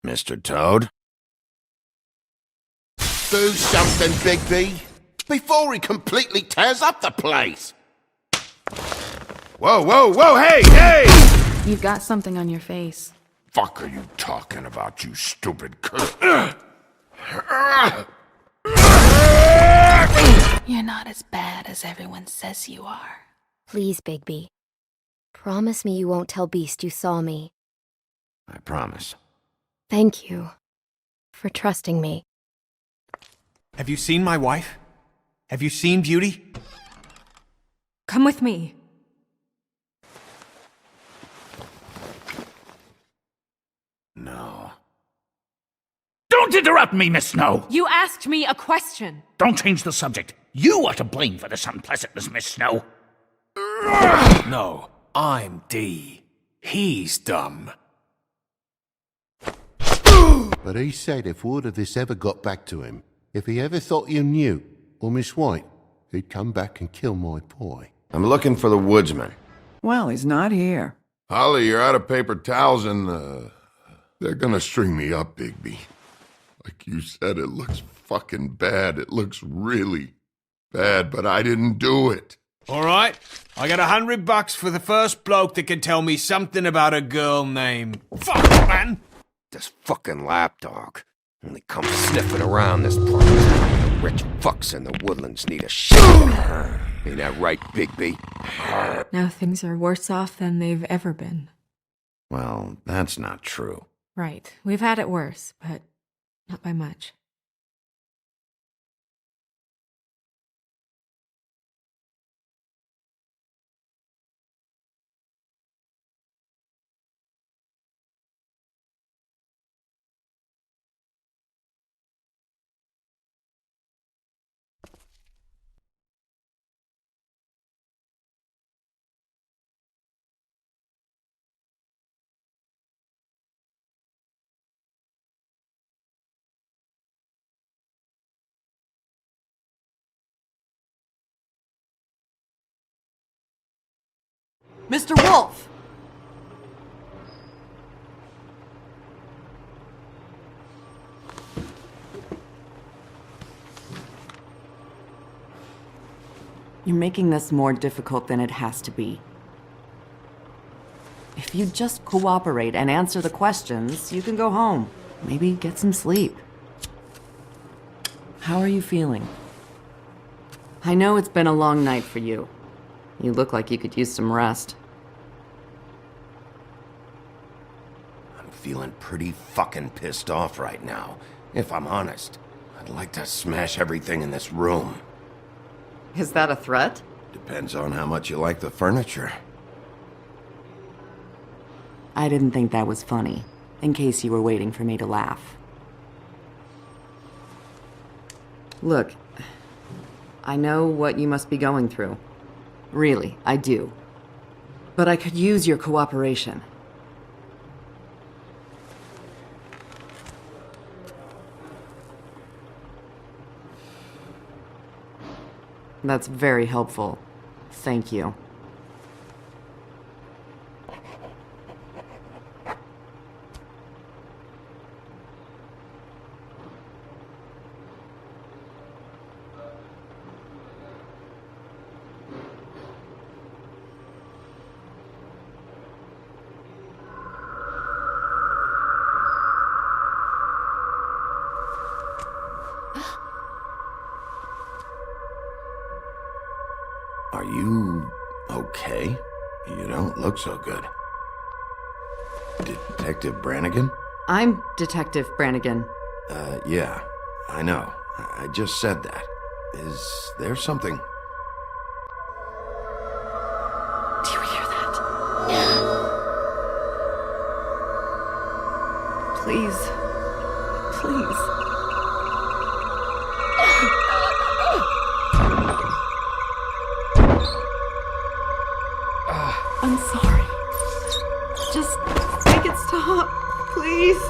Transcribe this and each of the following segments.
Mr. Toad? Do something, Bigby, before he completely tears up the place! Whoa, whoa, whoa, hey! You've got something on your face. Fuck are you talking about, you stupid You're not as bad as everyone says you are. Please, Bigby. Promise me you won't tell Beast you saw me. I promise. Thank you for trusting me. Have you seen my wife? Have you seen Beauty? Come with me. No. Don't interrupt me, Miss Snow! You asked me a question. Don't change the subject. You are to blame for this unpleasantness, Miss Snow. No, I'm D. He's dumb. But he said if word of this ever got back to him, if he ever thought you knew, or Miss White, he'd come back and kill my boy. I'm looking for the woodsman. Well, he's not here. Holly, you're out of paper towels and, they're gonna string me up, Bigby. Like you said, it looks fucking bad. It looks really bad, but I didn't do it. All right, I got $100 for the first bloke that can tell me something about a girl named... Fuck, man! This fucking lapdog only comes sniffing around this place. The rich fucks in the woodlands need a shit. Ain't that right, Bigby? Now things are worse off than they've ever been. Well, that's not true. Right. We've had it worse, but not by much. Mr. Wolf! You're making this more difficult than it has to be. If you just cooperate and answer the questions, you can go home. Maybe get some sleep. How are you feeling? I know it's been a long night for you. You look like you could use some rest. I'm feeling pretty fucking pissed off right now. If I'm honest, I'd like to smash everything in this room. Is that a threat? Depends on how much you like the furniture. I didn't think that was funny, in case you were waiting for me to laugh. Look, I know what you must be going through. Really, I do. But I could use your cooperation. That's very helpful. Thank you. Are you okay? You don't look so good. Detective Brannigan? I'm Detective Brannigan. Yeah, I know. I just said that. Is there something? Do you hear that? Please. Please. I'm sorry. Just make it stop, please.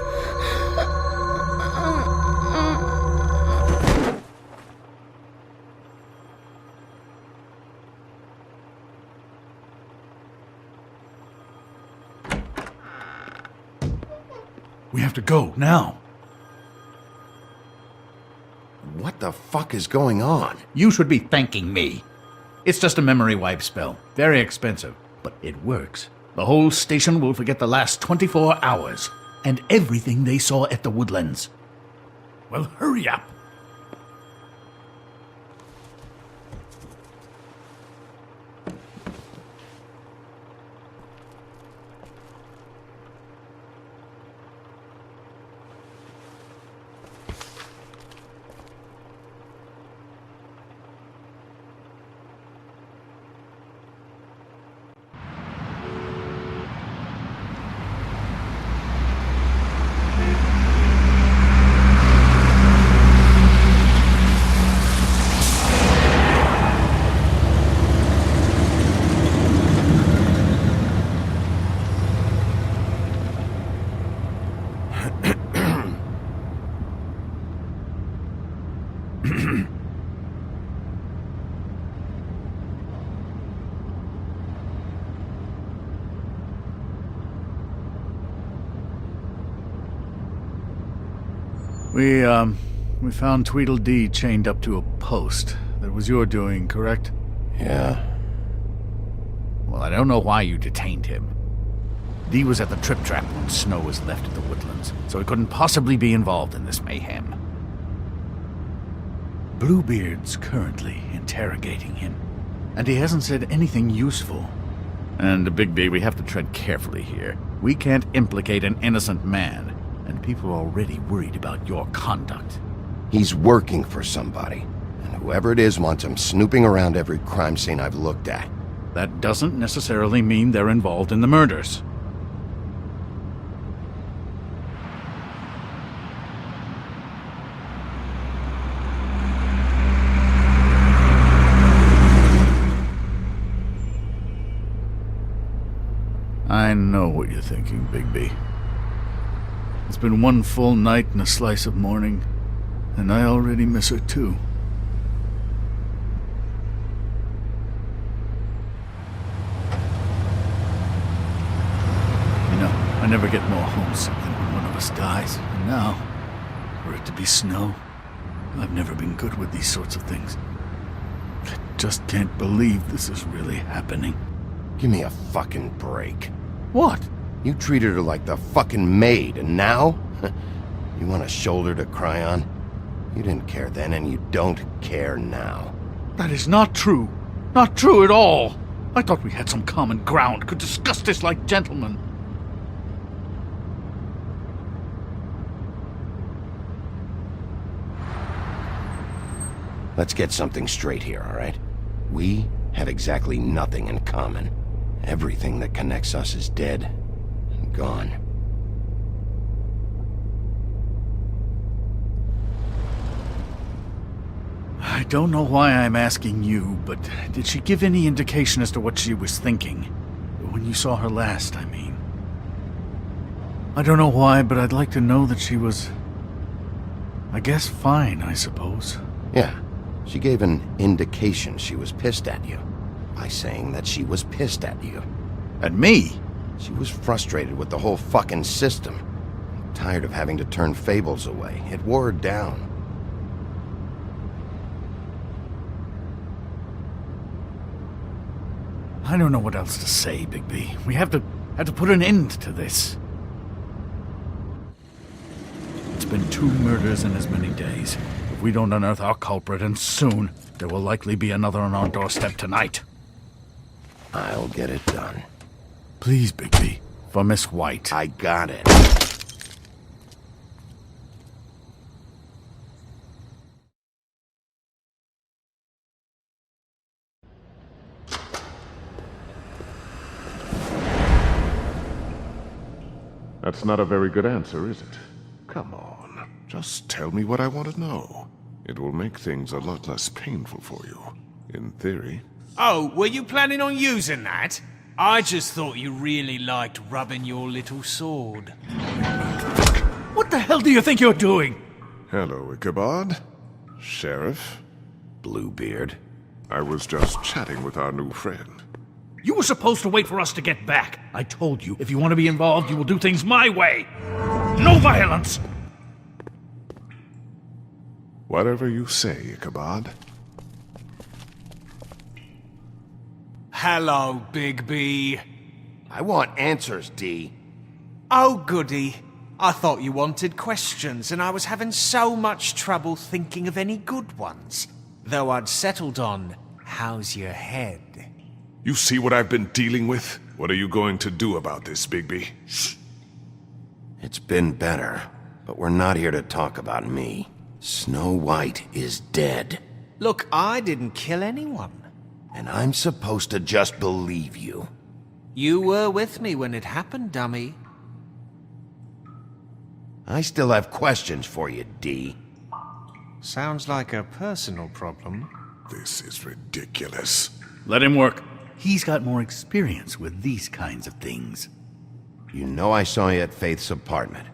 We have to go, now. What the fuck is going on? You should be thanking me. It's just a memory wipe spell. Very expensive, but it works. The whole station will forget the last 24 hours, and everything they saw at the Woodlands. Well, hurry up. We found Tweedledee chained up to a post. That was your doing, correct? Yeah. Well, I don't know why you detained him. Dee was at the Trip Trap when Snow was left at the Woodlands, so he couldn't possibly be involved in this mayhem. Bluebeard's currently interrogating him, and he hasn't said anything useful. And, Bigby, we have to tread carefully here. We can't implicate an innocent man, and people are already worried about your conduct. He's working for somebody, and whoever it is wants him snooping around every crime scene I've looked at. That doesn't necessarily mean they're involved in the murders. I know what you're thinking, Bigby. It's been one full night and a slice of morning, and I already miss her too. You know, I never get more homesick than when one of us dies, and now, for it to be Snow, I've never been good with these sorts of things. I just can't believe this is really happening. Give me a fucking break. What? You treated her like the fucking maid, and now? You want a shoulder to cry on? You didn't care then, and you don't care now. That is not true. Not true at all. I thought we had some common ground, could discuss this like gentlemen. Let's get something straight here, all right? We have exactly nothing in common. Everything that connects us is dead and gone. I don't know why I'm asking you, but did she give any indication as to what she was thinking? When you saw her last, I mean. I don't know why, but I'd like to know that she was... I guess fine, I suppose. Yeah, she gave an indication she was pissed at you. By saying that she was pissed at you. At me? She was frustrated with the whole fucking system. Tired of having to turn Fables away. It wore her down. I don't know what else to say, Bigby. We have to put an end to this. It's been 2 murders in as many days. If we don't unearth our culprit, and soon, there will likely be another on our doorstep tonight. I'll get it done. Please, Bigby. For Miss White. I got it. That's not a very good answer, is it? Come on. Just tell me what I want to know. It will make things a lot less painful for you. In theory. Oh, were you planning on using that? I just thought you really liked rubbing your little sword. What the hell do you think you're doing? Hello, Ichabod. Sheriff. Bluebeard. I was just chatting with our new friend. You were supposed to wait for us to get back. I told you, if you want to be involved, you will do things my way. No violence! Whatever you say, Ichabod. Hello, Bigby. I want answers, D. Oh, goody. I thought you wanted questions, and I was having so much trouble thinking of any good ones. Though I'd settled on, how's your head? You see what I've been dealing with? What are you going to do about this, Bigby? Shh. It's been better, but we're not here to talk about me. Snow White is dead. Look, I didn't kill anyone. And I'm supposed to just believe you. You were with me when it happened, dummy. I still have questions for you, D. Sounds like a personal problem. This is ridiculous. Let him work. He's got more experience with these kinds of things. You know I saw you at Faith's apartment.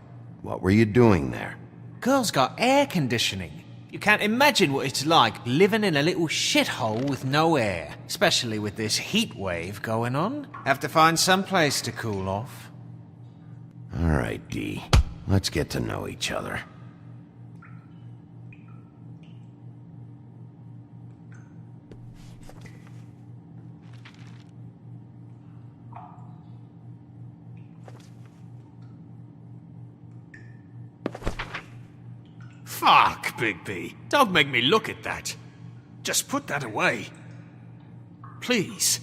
What were you doing there? Girl's got air conditioning. You can't imagine what it's like living in a little shithole with no air. Especially with this heat wave going on. Have to find some place to cool off. All right, D. Let's get to know each other. Fuck, Bigby. Don't make me look at that. Just put that away. Please.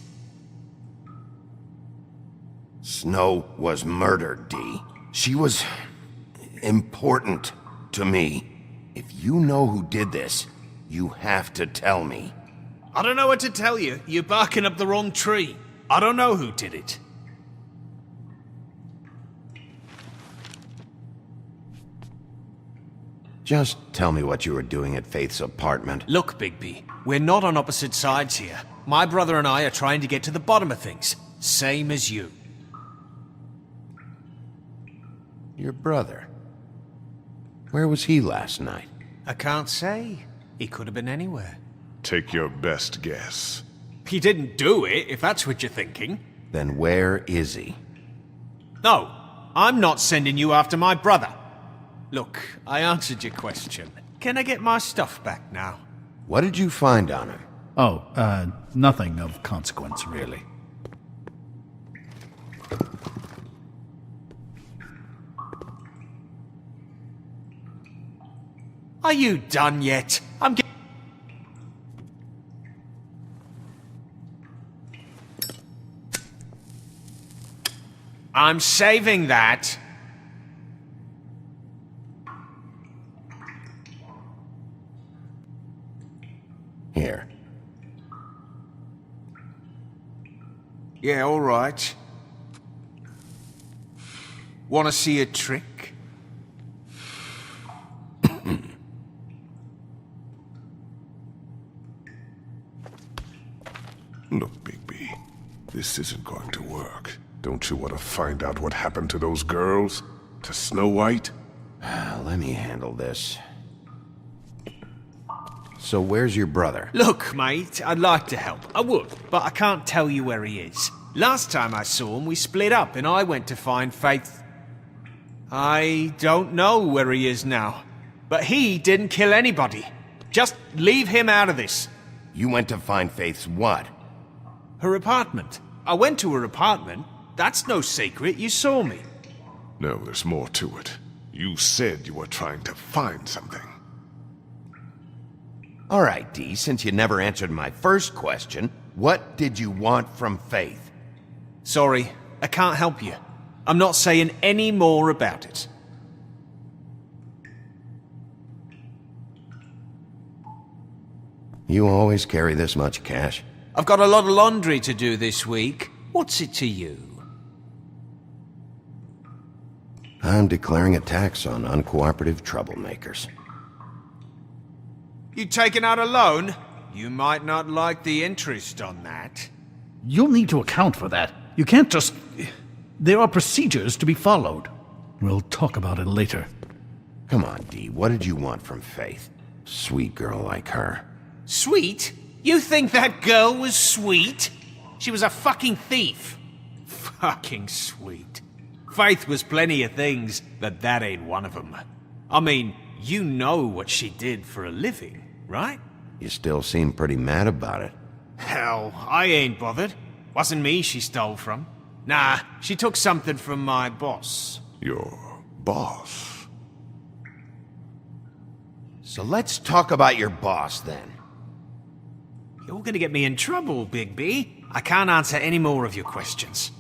Snow was murdered, D. She was important to me. If you know who did this, you have to tell me. I don't know what to tell you. You're barking up the wrong tree. I don't know who did it. Just tell me what you were doing at Faith's apartment. Look, Bigby, we're not on opposite sides here. My brother and I are trying to get to the bottom of things. Same as you. Your brother? Where was he last night? I can't say. He could have been anywhere. Take your best guess. He didn't do it, if that's what you're thinking. Then where is he? No, I'm not sending you after my brother. Look, I answered your question. Can I get my stuff back now? What did you find on him? Oh, nothing of consequence, really. Are you done yet? I'm saving that. Here. Yeah, all right. Want to see a trick? Look, Bigby, this isn't going to work. Don't you want to find out what happened to those girls? To Snow White? Let me handle this. So where's your brother? Look, mate, I'd like to help. I would, but I can't tell you where he is. Last time I saw him, we split up and I went to find Faith. I don't know where he is now. But he didn't kill anybody. Just leave him out of this. You went to find Faith's what? Her apartment. I went to her apartment. That's no secret. You saw me. No, there's more to it. You said you were trying to find something. All right, D, since you never answered my first question, what did you want from Faith? Sorry, I can't help you. I'm not saying any more about it. You always carry this much cash? I've got a lot of laundry to do this week. What's it to you? I'm declaring a tax on uncooperative troublemakers. You taking out a loan? You might not like the interest on that. You'll need to account for that. You can't just... There are procedures to be followed. We'll talk about it later. Come on, D, what did you want from Faith? Sweet girl like her. Sweet? You think that girl was sweet? She was a fucking thief. Fucking sweet. Faith was plenty of things, but that ain't one of them. I mean, you know what she did for a living, right? You still seem pretty mad about it. Hell, I ain't bothered. Wasn't me she stole from. Nah, she took something from my boss. Your boss? So let's talk about your boss, then. You're gonna get me in trouble, Bigby. I can't answer any more of your questions.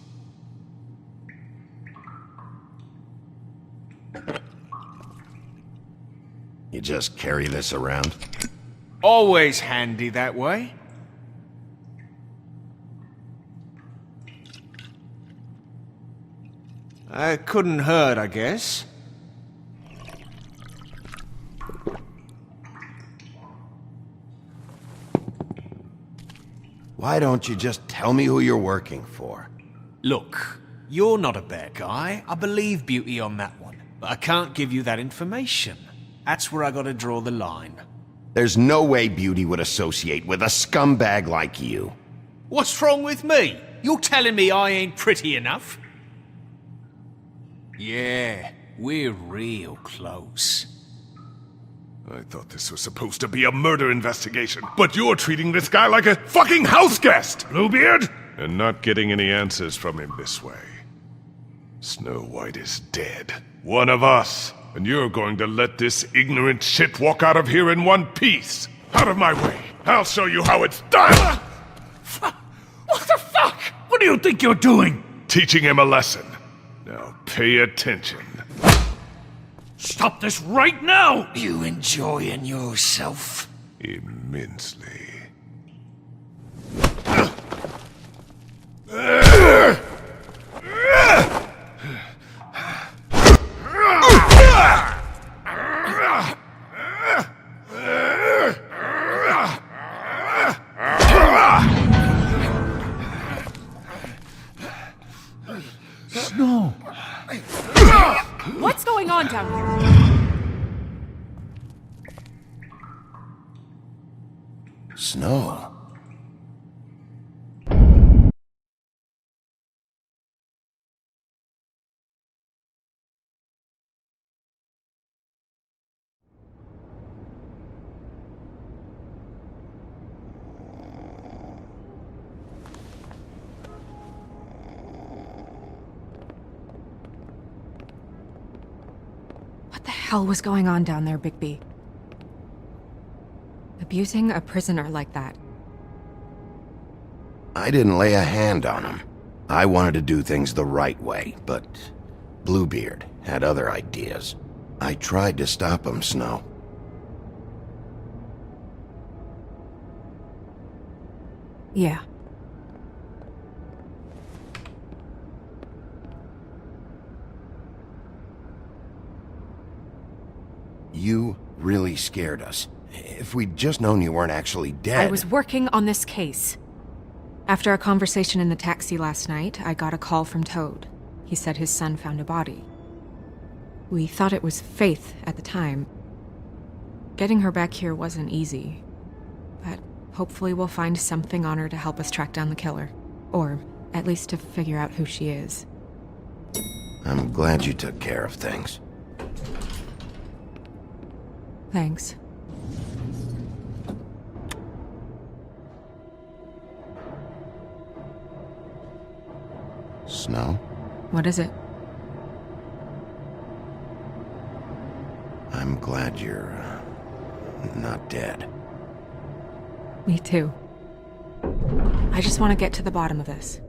You just carry this around? Always handy that way. Couldn't hurt, I guess. Why don't you just tell me who you're working for? Look, you're not a bad guy. I believe Beauty on that one. But I can't give you that information. That's where I gotta draw the line. There's no way Beauty would associate with a scumbag like you. What's wrong with me? You're telling me I ain't pretty enough? Yeah, we're real close. I thought this was supposed to be a murder investigation, but you're treating this guy like a fucking house guest, Bluebeard! And not getting any answers from him this way. Snow White is dead. One of us. And you're going to let this ignorant shit walk out of here in one piece. Out of my way. I'll show you how it's done! What the fuck? What do you think you're doing? Teaching him a lesson. Now pay attention. Stop this right now! You enjoying yourself? Immensely. Snow! What's going on down here? Snow? What the hell was going on down there, Bigby? Abusing a prisoner like that. I didn't lay a hand on him. I wanted to do things the right way, but Bluebeard had other ideas. I tried to stop him, Snow. Yeah. You really scared us. If we'd just known you weren't actually dead... I was working on this case. After a conversation in the taxi last night, I got a call from Toad. He said his son found a body. We thought it was Faith at the time. Getting her back here wasn't easy. But hopefully we'll find something on her to help us track down the killer. Or at least to figure out who she is. I'm glad you took care of things. Thanks. Snow? What is it? I'm glad you're... not dead. Me too. I just want to get to the bottom of this.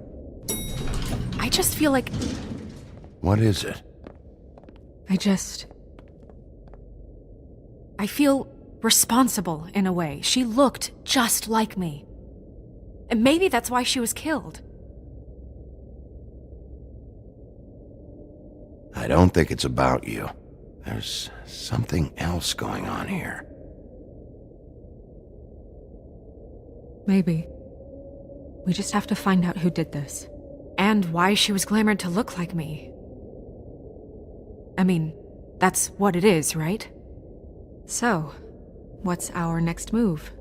I just feel like... What is it? I feel responsible in a way. She looked just like me. And maybe that's why she was killed. I don't think it's about you. There's something else going on here. Maybe. We just have to find out who did this. And why she was glamored to look like me. I mean, that's what it is, right? So, what's our next move?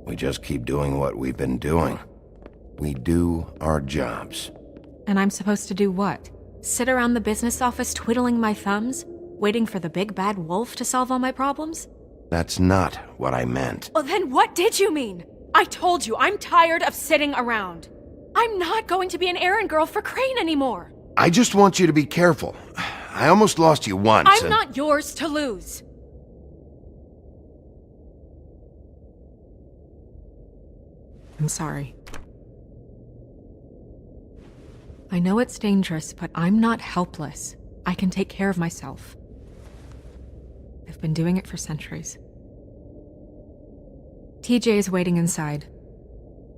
We just keep doing what we've been doing. We do our jobs. And I'm supposed to do what? Sit around the business office twiddling my thumbs, waiting for the big bad wolf to solve all my problems? That's not what I meant. Well, then what did you mean? I told you, I'm tired of sitting around. I'm not going to be an errand girl for Crane anymore. I just want you to be careful. I almost lost you once. I'm not yours to lose. I'm sorry. I know it's dangerous, but I'm not helpless. I can take care of myself. I've been doing it for centuries. TJ is waiting inside.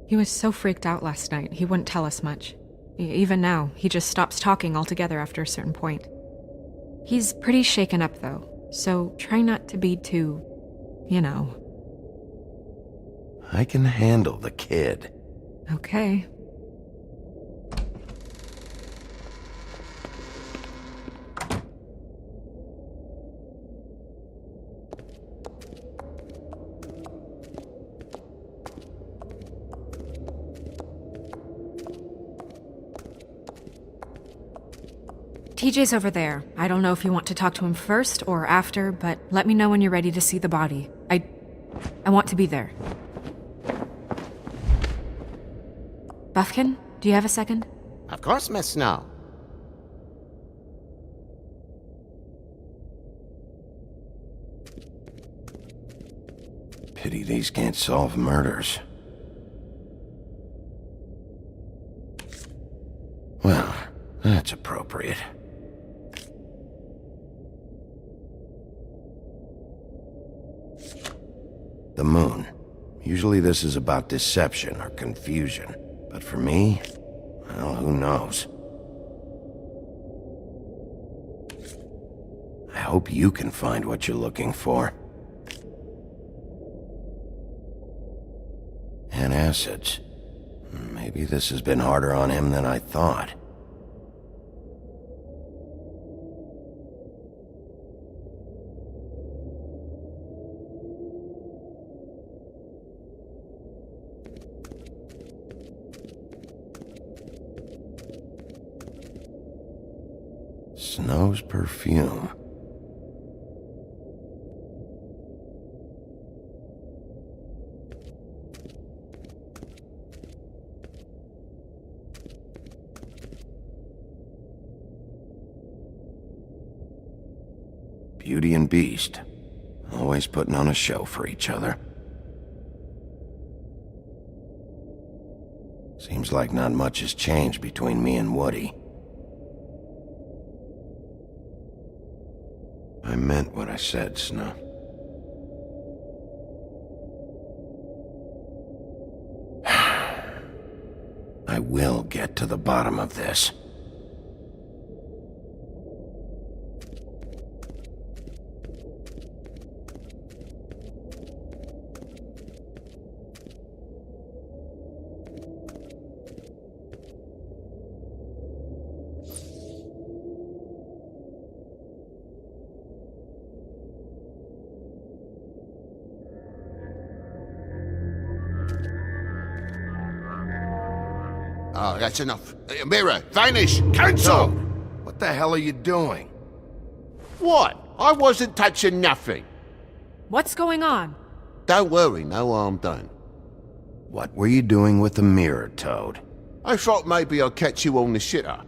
He was so freaked out last night, he wouldn't tell us much. Even now, he just stops talking altogether after a certain point. He's pretty shaken up, though, so try not to be too, you know. I can handle the kid. Okay. TJ's over there. I don't know if you want to talk to him first or after, but let me know when you're ready to see the body. I want to be there. Buffkin, do you have a second? Of course, Miss Snow. Pity these can't solve murders. Well, that's appropriate. The moon. Usually this is about deception or confusion. But for me, well, who knows? I hope you can find what you're looking for. Antacids. Maybe this has been harder on him than I thought. Snow's perfume. Beauty and Beast. Always putting on a show for each other. Seems like not much has changed between me and Woody. I meant what I said, Snow. I will get to the bottom of this. Oh, that's enough. Mirror, vanish, cancel! What the hell are you doing? What? I wasn't touching nothing. What's going on? Don't worry, no harm done. What were you doing with the mirror, Toad? I thought maybe I'd catch you on the shitter.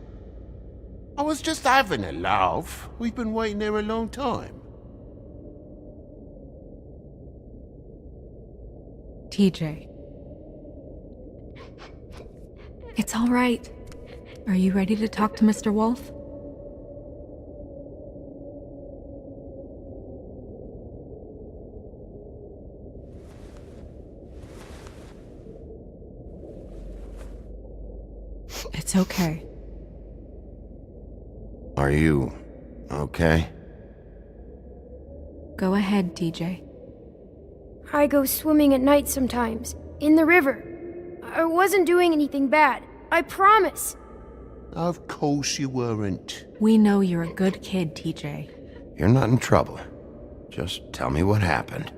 I was just having a laugh. We've been waiting there a long time. TJ. It's all right. Are you ready to talk to Mr. Wolf? It's okay. Are you okay? Go ahead, TJ. I go swimming at night sometimes, in the river. I wasn't doing anything bad. I promise. Of course you weren't. We know you're a good kid, TJ. You're not in trouble. Just tell me what happened.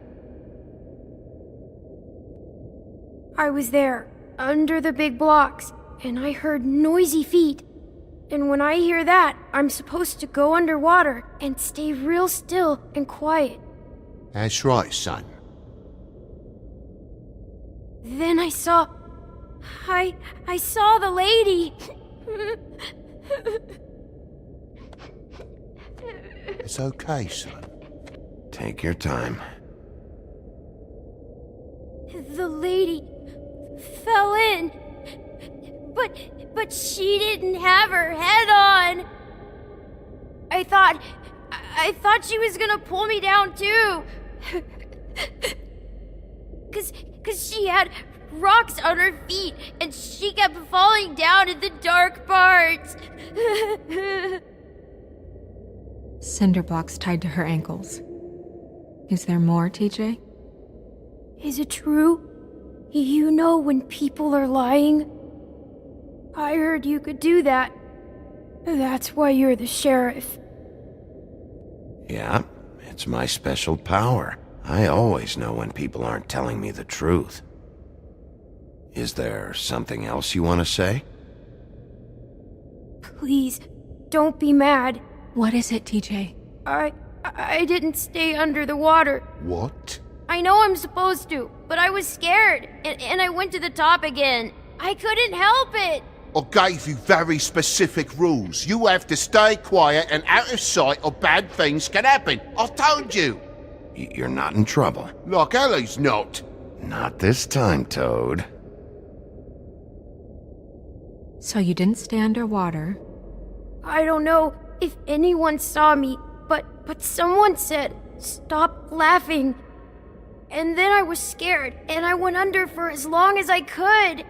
I was there, under the big blocks, and I heard noisy feet. And when I hear that, I'm supposed to go underwater and stay real still and quiet. That's right, son. Then I saw the lady. It's okay, son. Take your time. The lady fell in. But she didn't have her head on. I thought she was gonna pull me down too. Cause she had rocks on her feet and she kept falling down in the dark parts. Cinder blocks tied to her ankles. Is there more, TJ? Is it true? You know when people are lying? I heard you could do that. That's why you're the sheriff. Yeah, it's my special power. I always know when people aren't telling me the truth. Is there something else you want to say? Please, don't be mad. What is it, TJ? I didn't stay under the water. What? I know I'm supposed to, but I was scared, and I went to the top again. I couldn't help it. I gave you very specific rules. You have to stay quiet and out of sight or bad things can happen. I told you. You're not in trouble. Like Ellie's not. Not this time, Toad. So you didn't stay underwater. I don't know if anyone saw me, but someone said, "Stop laughing." And then I was scared, and I went under for as long as I could.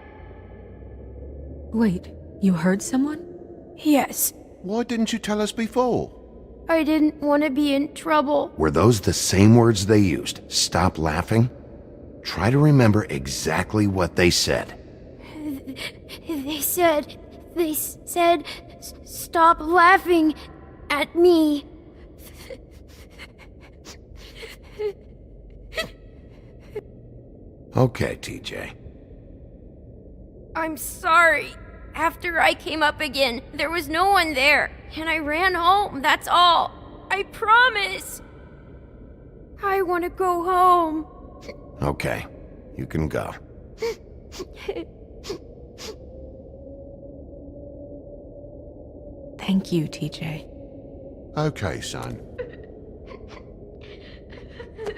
Wait, you heard someone? Yes. Why didn't you tell us before? I didn't want to be in trouble. Were those the same words they used? Stop laughing? Try to remember exactly what they said. They said, "Stop laughing at me." Okay, TJ. I'm sorry. After I came up again, there was no one there, and I ran home, that's all. I promise. I want to go home. Okay, you can go. Thank you, TJ. Okay, son.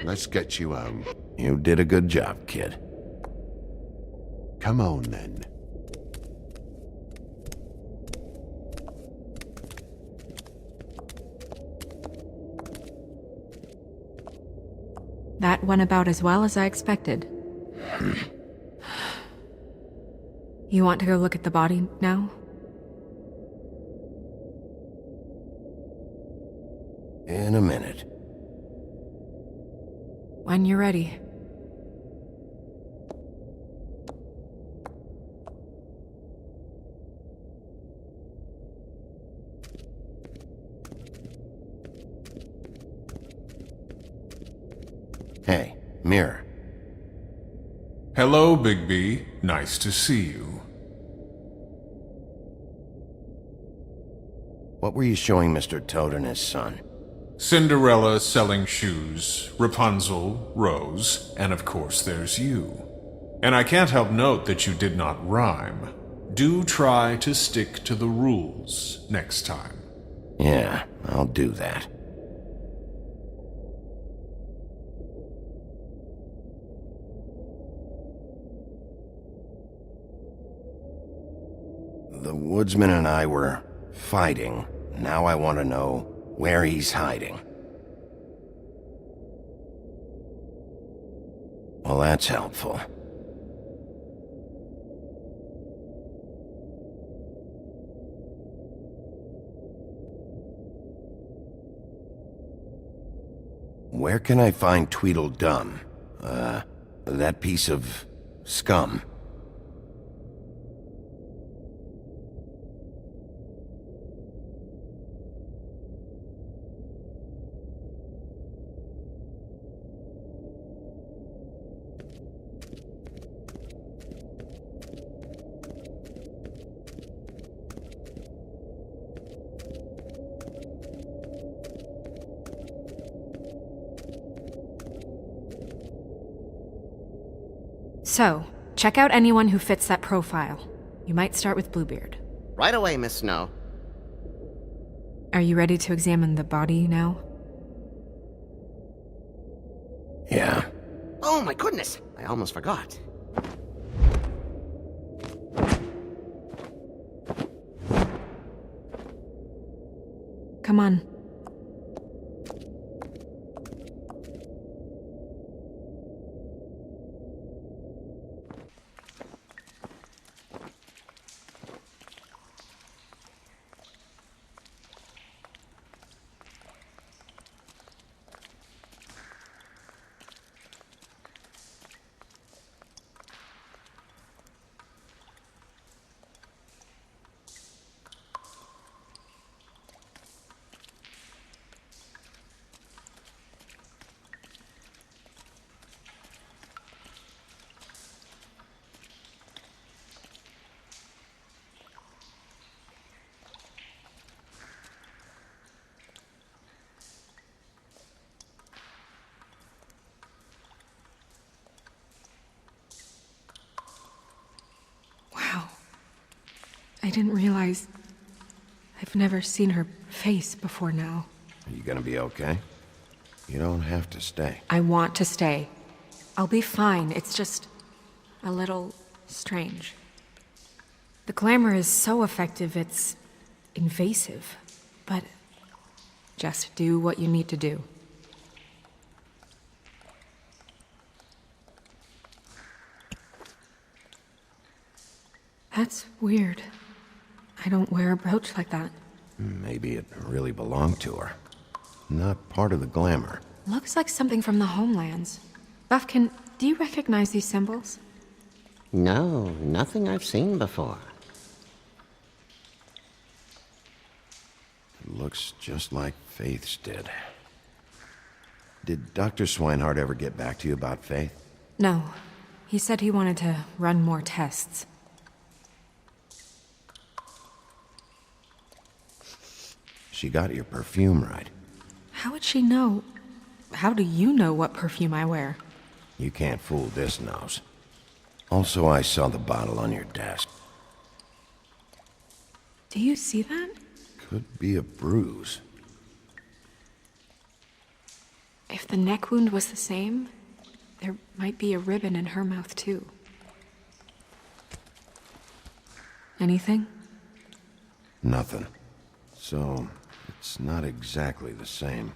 Let's get you home. You did a good job, kid. Come on, then. That went about as well as I expected. You want to go look at the body now? In a minute. When you're ready. Hey, mirror. Hello, Bigby. Nice to see you. What were you showing Mr. Toad and his son? Cinderella selling shoes, Rapunzel, Rose, and of course there's you. And I can't help note that you did not rhyme. Do try to stick to the rules next time. Yeah, I'll do that. The woodsman and I were fighting. Now I want to know where he's hiding. Well, that's helpful. Where can I find Tweedledum? That piece of scum. So, check out anyone who fits that profile. You might start with Bluebeard. Right away, Miss Snow. Are you ready to examine the body now? Yeah. Oh my goodness! I almost forgot. Come on. I didn't realize... I've never seen her face before now. Are you gonna be okay? You don't have to stay. I want to stay. I'll be fine. It's just... a little... strange. The glamour is so effective, it's... invasive. But... just do what you need to do. That's weird. I don't wear a brooch like that. Maybe it really belonged to her. Not part of the glamour. Looks like something from the homelands. Buffkin, do you recognize these symbols? No, nothing I've seen before. It looks just like Faith's did. Did Dr. Swinehart ever get back to you about Faith? No. He said he wanted to run more tests. She got your perfume right. How would she know? How do you know what perfume I wear? You can't fool this nose. Also, I saw the bottle on your desk. Do you see that? Could be a bruise. If the neck wound was the same, there might be a ribbon in her mouth too. Anything? Nothing. So, it's not exactly the same.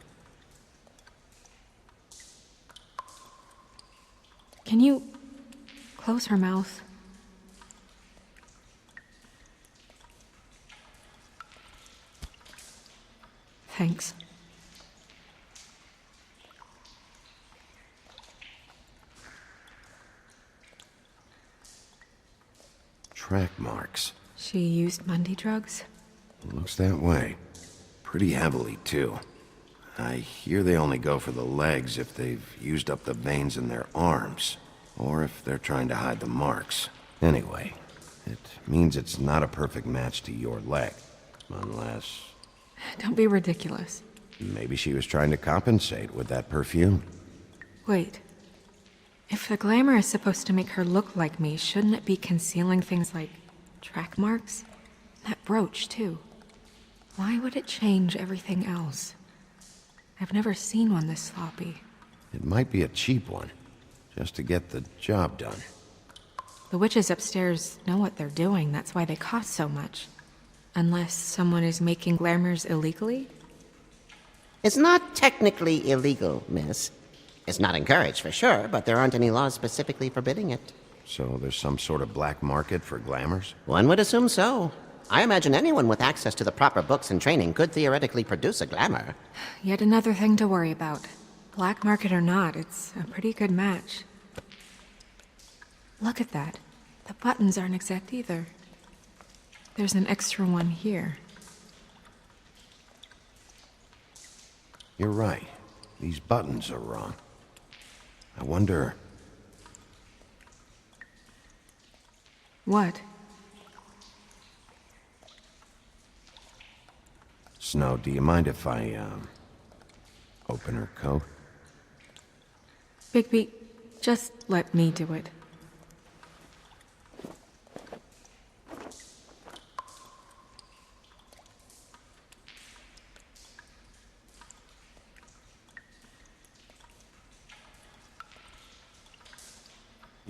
Can you close her mouth? Thanks. Track marks. She used Mundy drugs? Looks that way. Pretty heavily, too. I hear they only go for the legs if they've used up the veins in their arms, or if they're trying to hide the marks. Anyway, it means it's not a perfect match to your leg, unless... Don't be ridiculous. Maybe she was trying to compensate with that perfume. Wait. If the glamour is supposed to make her look like me, shouldn't it be concealing things like track marks? That brooch, too. Why would it change everything else? I've never seen one this sloppy. It might be a cheap one, just to get the job done. The witches upstairs know what they're doing, that's why they cost so much. Unless someone is making glamours illegally? It's not technically illegal, miss. It's not encouraged for sure, but there aren't any laws specifically forbidding it. So there's some sort of black market for glamours? One would assume so. I imagine anyone with access to the proper books and training could theoretically produce a glamour. Yet another thing to worry about. Black market or not, it's a pretty good match. Look at that. The buttons aren't exact either. There's an extra one here. You're right. These buttons are wrong. I wonder... What? Snow, do you mind if I, open her coat? Bigby, just let me do it.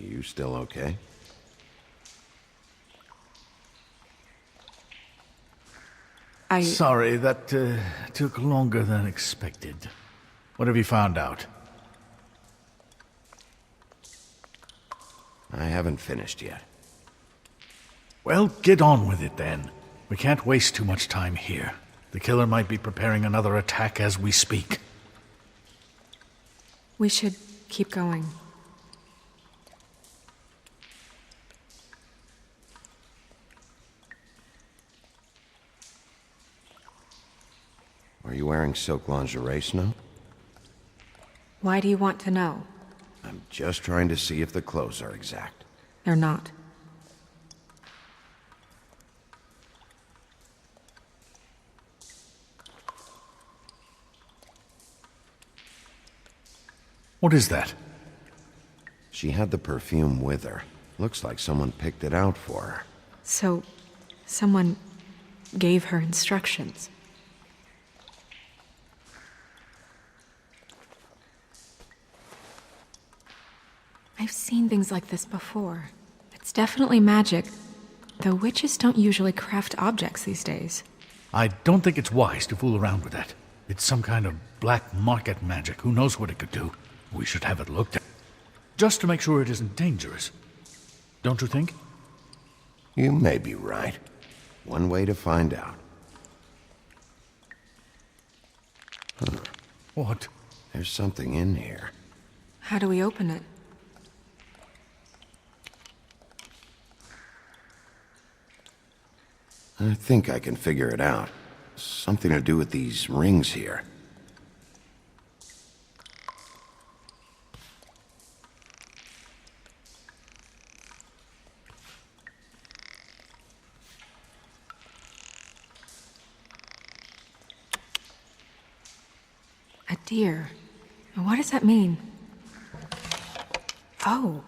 You still okay? Sorry, that took longer than expected. What have you found out? I haven't finished yet. Well, get on with it then. We can't waste too much time here. The killer might be preparing another attack as we speak. We should keep going. Are you wearing silk lingerie, Snow? Why do you want to know? I'm just trying to see if the clothes are exact. They're not. What is that? She had the perfume with her. Looks like someone picked it out for her. So, someone gave her instructions. I've seen things like this before. It's definitely magic, though witches don't usually craft objects these days. I don't think it's wise to fool around with that. It's some kind of black market magic. Who knows what it could do? We should have it looked at. Just to make sure it isn't dangerous. Don't you think? You may be right. One way to find out. Huh. What? There's something in here. How do we open it? I think I can figure it out. Something to do with these rings here. A deer. What does that mean? Oh.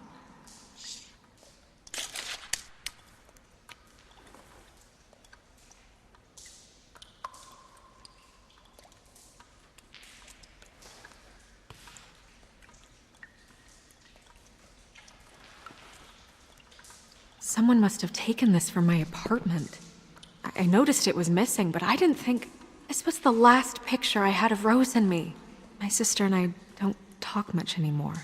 Someone must have taken this from my apartment. I noticed it was missing, but I didn't think... This was the last picture I had of Rose and me. My sister and I don't talk much anymore.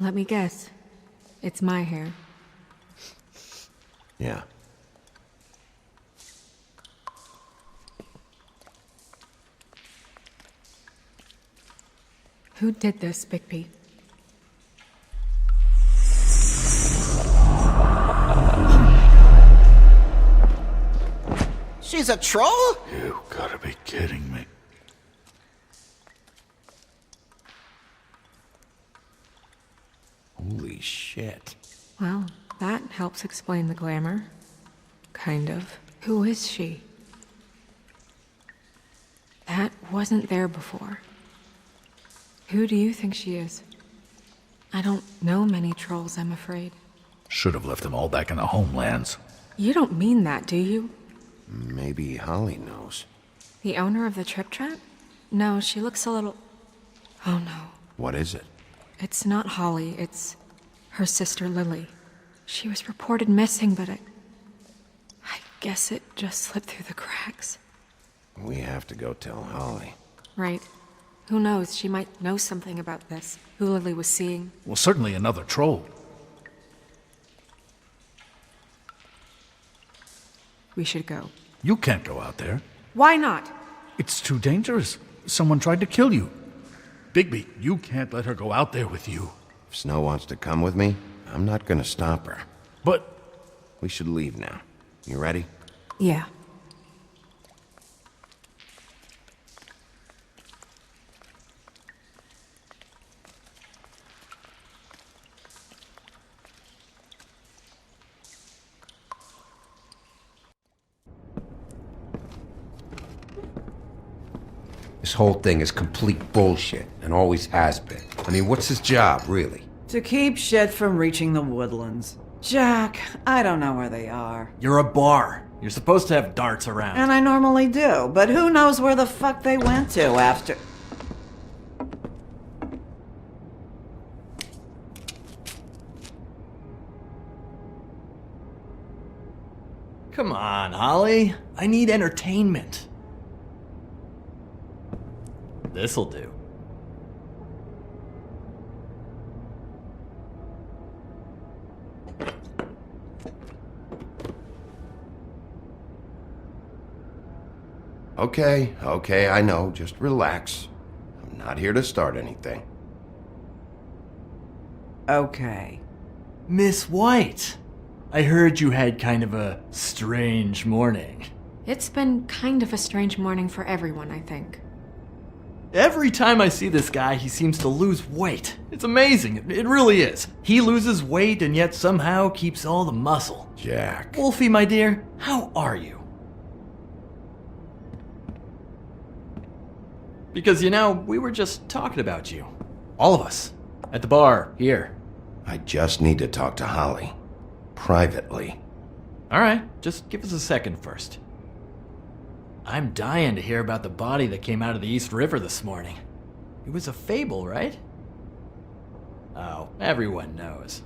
Let me guess. It's my hair. Yeah. Who did this, Bigby? She's a troll? You gotta be kidding me. Holy shit. Well, that helps explain the glamour. Kind of. Who is she? That wasn't there before. Who do you think she is? I don't know many trolls, I'm afraid. Should have left them all back in the homelands. You don't mean that, do you? Maybe Holly knows. The owner of the Trip Trap? No, she looks a little... Oh no. What is it? It's not Holly, it's her sister Lily. She was reported missing, but I guess it just slipped through the cracks. We have to go tell Holly. Right. Who knows, she might know something about this. Who Lily was seeing. Well, certainly another troll. We should go. You can't go out there. Why not? It's too dangerous. Someone tried to kill you. Bigby, you can't let her go out there with you. If Snow wants to come with me, I'm not gonna stop her. But... We should leave now. You ready? Yeah. This whole thing is complete bullshit, and always has been. I mean, what's his job, really? To keep shit from reaching the woodlands. Jack, I don't know where they are. You're a bar. You're supposed to have darts around. And I normally do, but who knows where the fuck they went to after... Come on, Holly. I need entertainment. This'll do. Okay, I know. Just relax. I'm not here to start anything. Okay. Miss White, I heard you had kind of a strange morning. It's been kind of a strange morning for everyone, I think. Every time I see this guy, he seems to lose weight. It's amazing. It really is. He loses weight and yet somehow keeps all the muscle. Jack. Wolfie, my dear, how are you? Because, we were just talking about you. All of us. At the bar, here. I just need to talk to Holly. Privately. Alright, just give us a second first. I'm dying to hear about the body that came out of the East River this morning. It was a fable, right? Oh, everyone knows.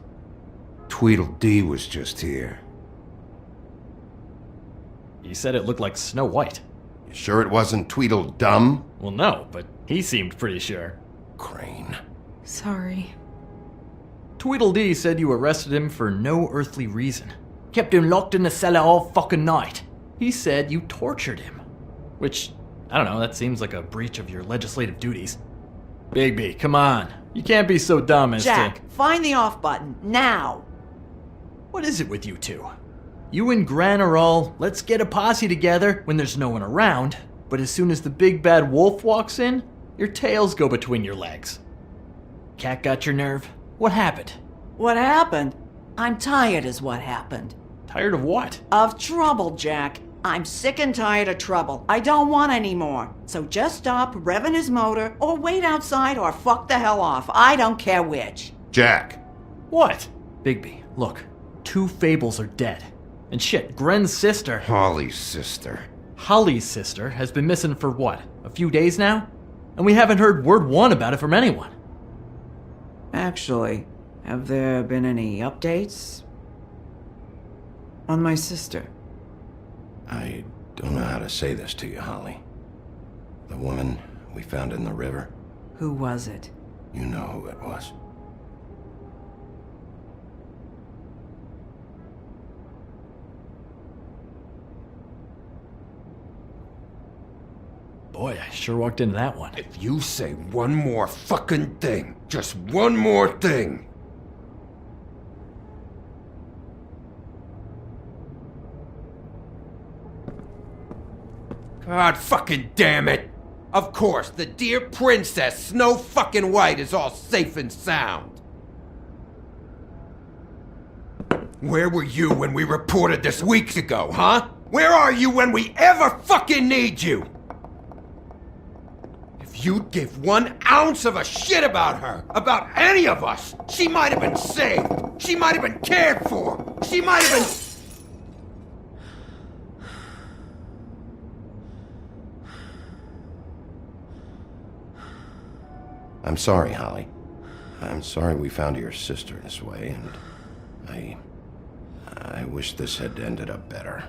Tweedledee was just here. He said it looked like Snow White. You sure it wasn't Tweedledum? Well, no, but he seemed pretty sure. Crane. Sorry. Tweedledee said you arrested him for no earthly reason. Kept him locked in the cellar all fucking night. He said you tortured him. Which, I don't know, that seems like a breach of your legislative duties. Bigby, come on. You can't be so dumb as Jack, to... find the off button, now! What is it with you two? You and Gran are all, let's get a posse together when there's no one around, but as soon as the big bad wolf walks in, your tails go between your legs. Cat got your nerve? What happened? What happened? I'm tired is what happened. Tired of what? Of trouble, Jack. I'm sick and tired of trouble. I don't want any more. So just stop revving his motor, or wait outside, or fuck the hell off. I don't care which. Jack. What? Bigby, look. 2 Fables are dead. And shit, Gren's sister... Holly's sister. Holly's sister has been missing for what? A few days now? And we haven't heard word one about it from anyone. Actually, have there been any updates? On my sister? I don't know how to say this to you, Holly. The woman we found in the river. Who was it? You know who it was. Boy, I sure walked into that one. If you say one more fucking thing, just one more thing. God fucking damn it! Of course, the dear princess, Snow fucking White, is all safe and sound. Where were you when we reported this weeks ago, huh? Where are you when we ever fucking need you? If you'd give 1 ounce of a shit about her, about any of us, she might have been saved. She might have been cared for. She might have been... I'm sorry, Holly. I'm sorry we found your sister this way, and I wish this had ended up better.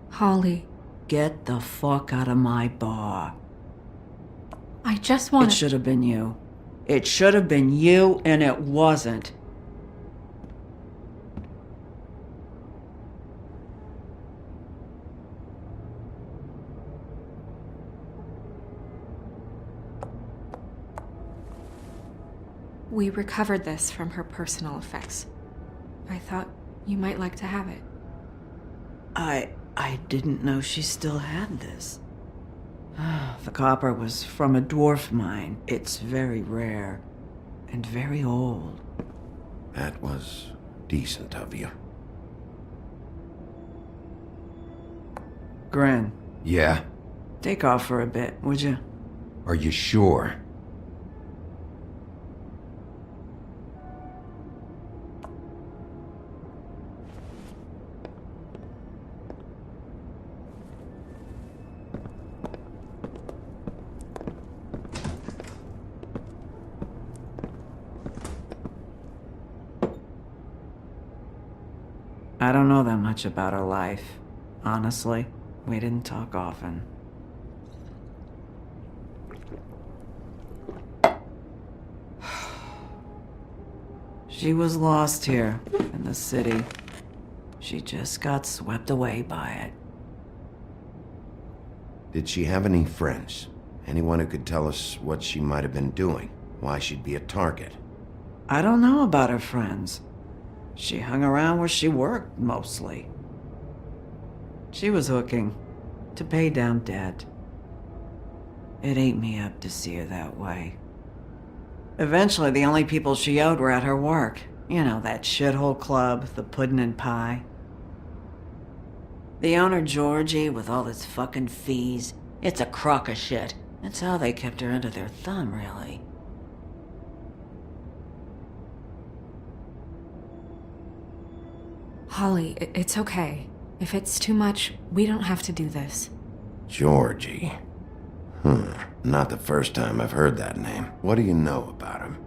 Holly. Get the fuck out of my bar. I just want It should have been you. It should have been you, and it wasn't. We recovered this from her personal effects. I thought you might like to have it. I didn't know she still had this. The copper was from a dwarf mine. It's very rare and very old. That was decent of you. Gren, Yeah? take off for a bit, would you? Are you sure? I don't know that much about her life. Honestly, we didn't talk often. She was lost here, in the city. She just got swept away by it. Did she have any friends? Anyone who could tell us what she might have been doing? Why she'd be a target? I don't know about her friends. She hung around where she worked, mostly. She was hooking to pay down debt. It ate me up to see her that way. Eventually, the only people she owed were at her work. You know, that shithole club, the Puddin' and Pie. The owner, Georgie, with all his fucking fees, it's a crock of shit. That's how they kept her under their thumb, really. Holly, it's okay. If it's too much, we don't have to do this. Georgie. Not the first time I've heard that name. What do you know about him?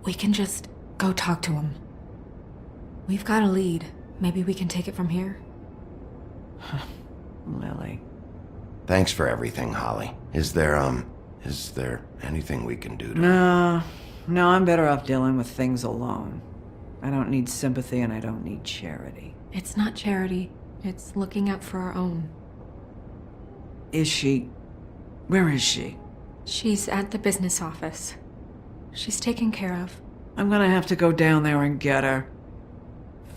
We can just go talk to him. We've got a lead. Maybe we can take it from here? Lily. Thanks for everything, Holly. Is there anything we can do to... No, I'm better off dealing with things alone. I don't need sympathy and I don't need charity. It's not charity. It's looking out for our own. Is she... Where is she? She's at the business office. She's taken care of. I'm gonna have to go down there and get her.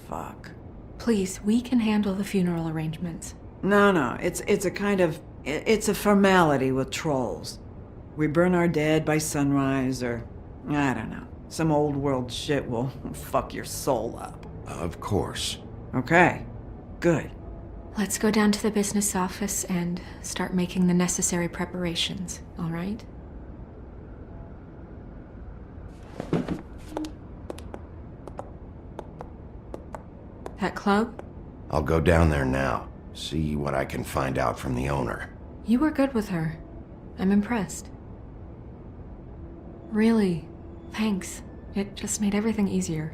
Fuck. Please, we can handle the funeral arrangements. No, it's a kind of... It's a formality with trolls. We burn our dead by sunrise, or... I don't know. Some old world shit will fuck your soul up. Of course. Okay. Good. Let's go down to the business office and start making the necessary preparations, all right? That club? I'll go down there now. See what I can find out from the owner. You were good with her. I'm impressed. Really, thanks. It just made everything easier.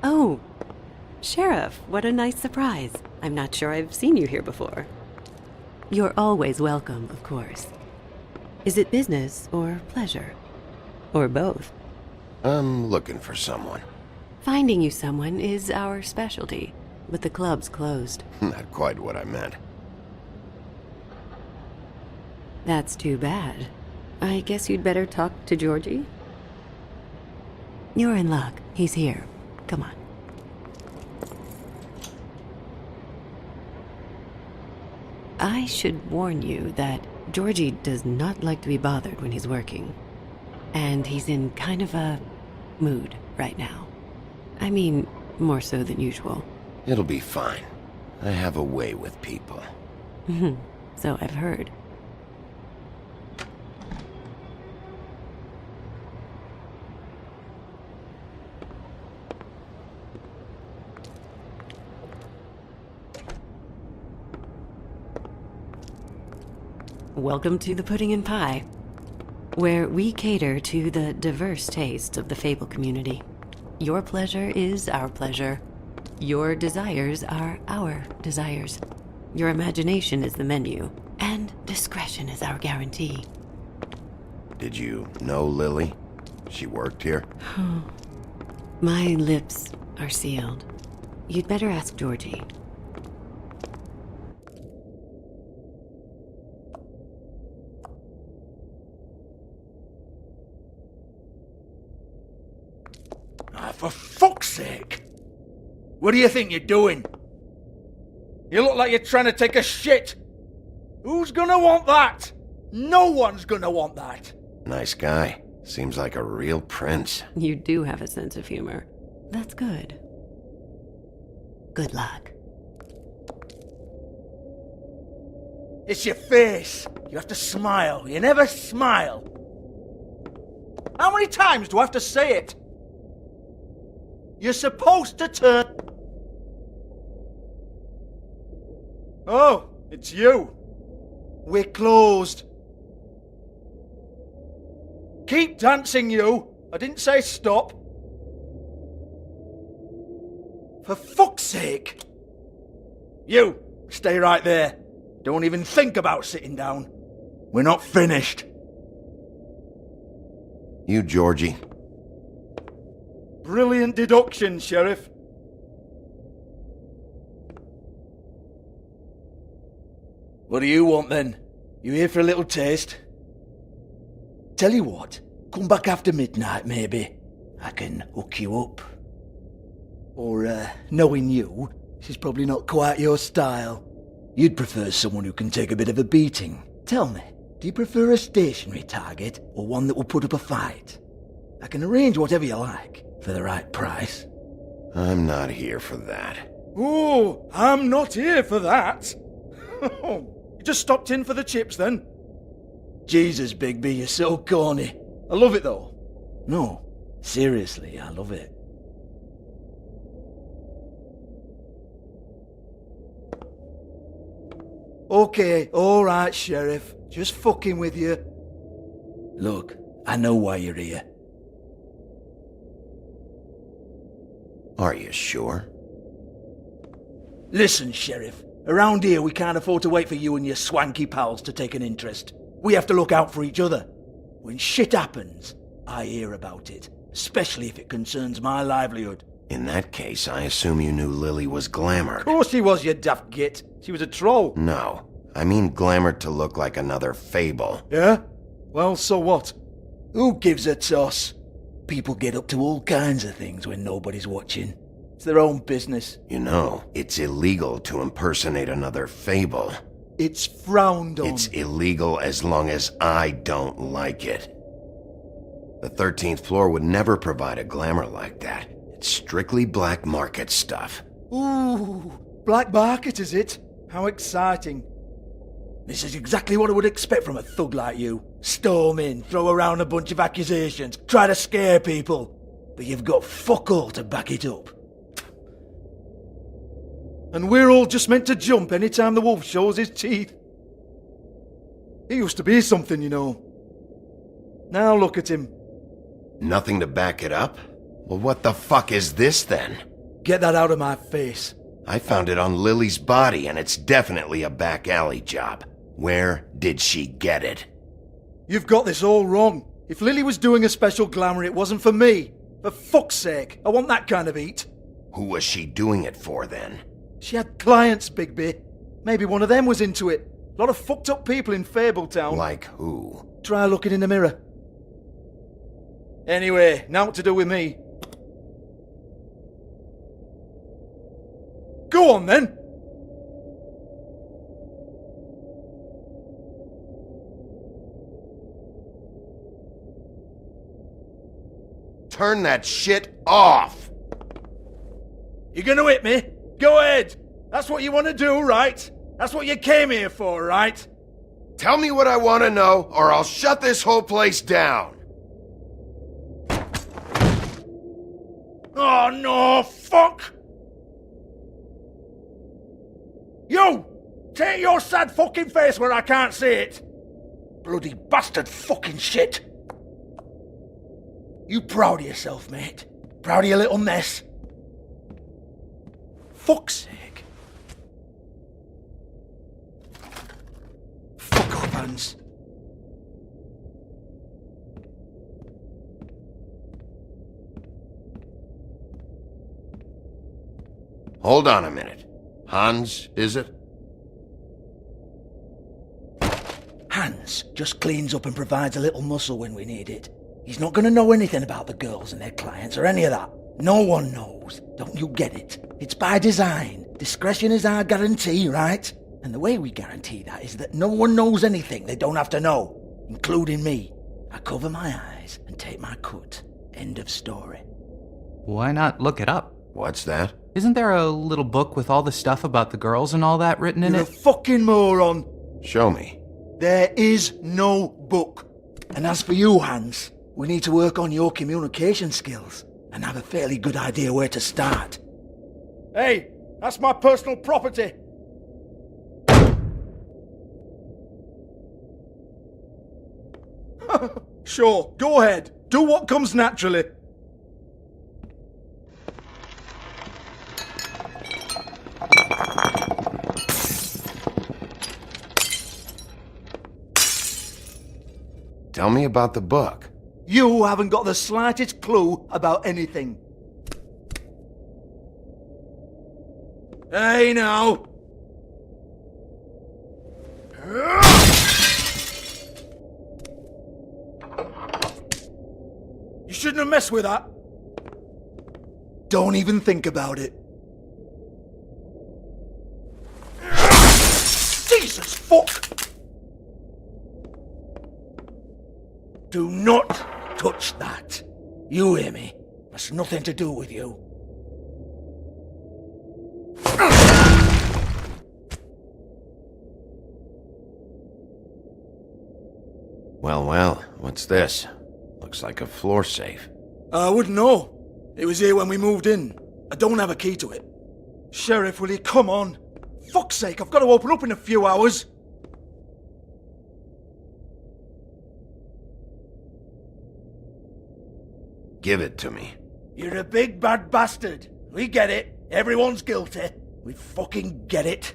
Oh, Sheriff, what a nice surprise. I'm not sure I've seen you here before. You're always welcome, of course. Is it business or pleasure? Or both? I'm looking for someone. Finding you someone is our specialty, but the club's closed. Not quite what I meant. That's too bad. I guess you'd better talk to Georgie? You're in luck. He's here. Come on. I should warn you that Georgie does not like to be bothered when he's working. And he's in kind of a mood right now. I mean, more so than usual. It'll be fine. I have a way with people. So I've heard. Welcome to the Pudding and Pie, where we cater to the diverse tastes of the Fable community. Your pleasure is our pleasure. Your desires are our desires. Your imagination is the menu, and discretion is our guarantee. Did you know Lily? She worked here? My lips are sealed. You'd better ask Georgie. For fuck's sake! What do you think you're doing? You look like you're trying to take a shit! Who's gonna want that? No one's gonna want that! Nice guy. Seems like a real prince. You do have a sense of humor. That's good. Good luck. It's your face! You have to smile. You never smile! How many times do I have to say it? You're supposed to turn... Oh, it's you. We're closed. Keep dancing, you. I didn't say stop. For fuck's sake. You, stay right there. Don't even think about sitting down. We're not finished. You, Georgie. Brilliant deduction, Sheriff. What do you want then? You here for a little taste? Tell you what, come back after midnight maybe. I can hook you up. Or, knowing you, this is probably not quite your style. You'd prefer someone who can take a bit of a beating. Tell me, do you prefer a stationary target or one that will put up a fight? I can arrange whatever you like. For the right price. I'm not here for that. Oh, I'm not here for that. You just stopped in for the chips then? Jesus, Bigby, you're so corny. I love it though. No, seriously, I love it. Okay, alright, Sheriff. Just fucking with you. Look, I know why you're here. Are you sure? Listen, Sheriff. Around here we can't afford to wait for you and your swanky pals to take an interest. We have to look out for each other. When shit happens, I hear about it. Especially if it concerns my livelihood. In that case, I assume you knew Lily was glamored. Of course she was, you daft git. She was a troll. No. I mean glamored to look like another Fable. Yeah? Well, so what? Who gives a toss? People get up to all kinds of things when nobody's watching. It's their own business. You know, it's illegal to impersonate another Fable. It's frowned on. It's illegal as long as I don't like it. The 13th floor would never provide a glamour like that. It's strictly black market stuff. Ooh, black market is it? How exciting. This is exactly what I would expect from a thug like you. Storm in, throw around a bunch of accusations, try to scare people. But you've got fuck all to back it up. And we're all just meant to jump any time the wolf shows his teeth. He used to be something, you know. Now look at him. Nothing to back it up? Well, what the fuck is this then? Get that out of my face. I found it on Lily's body, and it's definitely a back alley job. Where did she get it? You've got this all wrong. If Lily was doing a special glamour, it wasn't for me. For fuck's sake, I want that kind of eat. Who was she doing it for, then? She had clients, Bigby. Maybe one of them was into it. A lot of fucked up people in Fabletown. Like who? Try looking in the mirror. Anyway, now what to do with me. Go on, then. Turn that shit off! You gonna hit me? Go ahead! That's what you want to do, right? That's what you came here for, right? Tell me what I want to know, or I'll shut this whole place down! Oh no, fuck! You! Take your sad fucking face where I can't see it! Bloody bastard fucking shit! You proud of yourself, mate? Proud of your little mess? Fuck's sake. Fuck off, Hans. Hold on a minute. Hans, is it? Hans just cleans up and provides a little muscle when we need it. He's not going to know anything about the girls and their clients or any of that. No one knows. Don't you get it? It's by design. Discretion is our guarantee, right? And the way we guarantee that is that no one knows anything they don't have to know, including me. I cover my eyes and take my cut. End of story. Why not look it up? What's that? Isn't there a little book with all the stuff about the girls and all that written in You're it? a fucking moron. Show me. There is no book. And as for you, Hans, we need to work on your communication skills and have a fairly good idea where to start. Hey, that's my personal property. Sure, go ahead. Do what comes naturally. Tell me about the book. You haven't got the slightest clue about anything. Hey, now. You shouldn't have messed with that. Don't even think about it. Jesus fuck! Do not touch that. You hear me? That's nothing to do with you. Well, what's this? Looks like a floor safe. I wouldn't know. It was here when we moved in. I don't have a key to it. Sheriff, will you come on? Fuck's sake, I've got to open up in a few hours. Give it to me. You're a big bad bastard. We get it. Everyone's guilty. We fucking get it.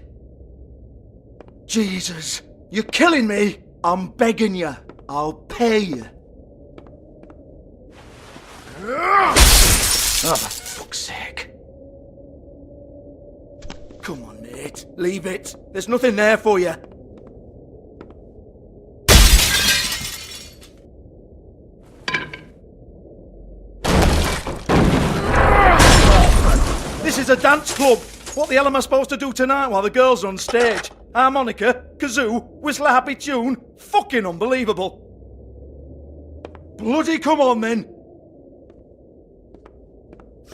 Jesus, you're killing me. I'm begging you. I'll pay you. Oh, for fuck's sake. Come on, mate. Leave it. There's nothing there for you. This is a dance club. What the hell am I supposed to do tonight while the girls are on stage? Harmonica, kazoo, whistle a happy tune? Fucking unbelievable. Bloody come on then.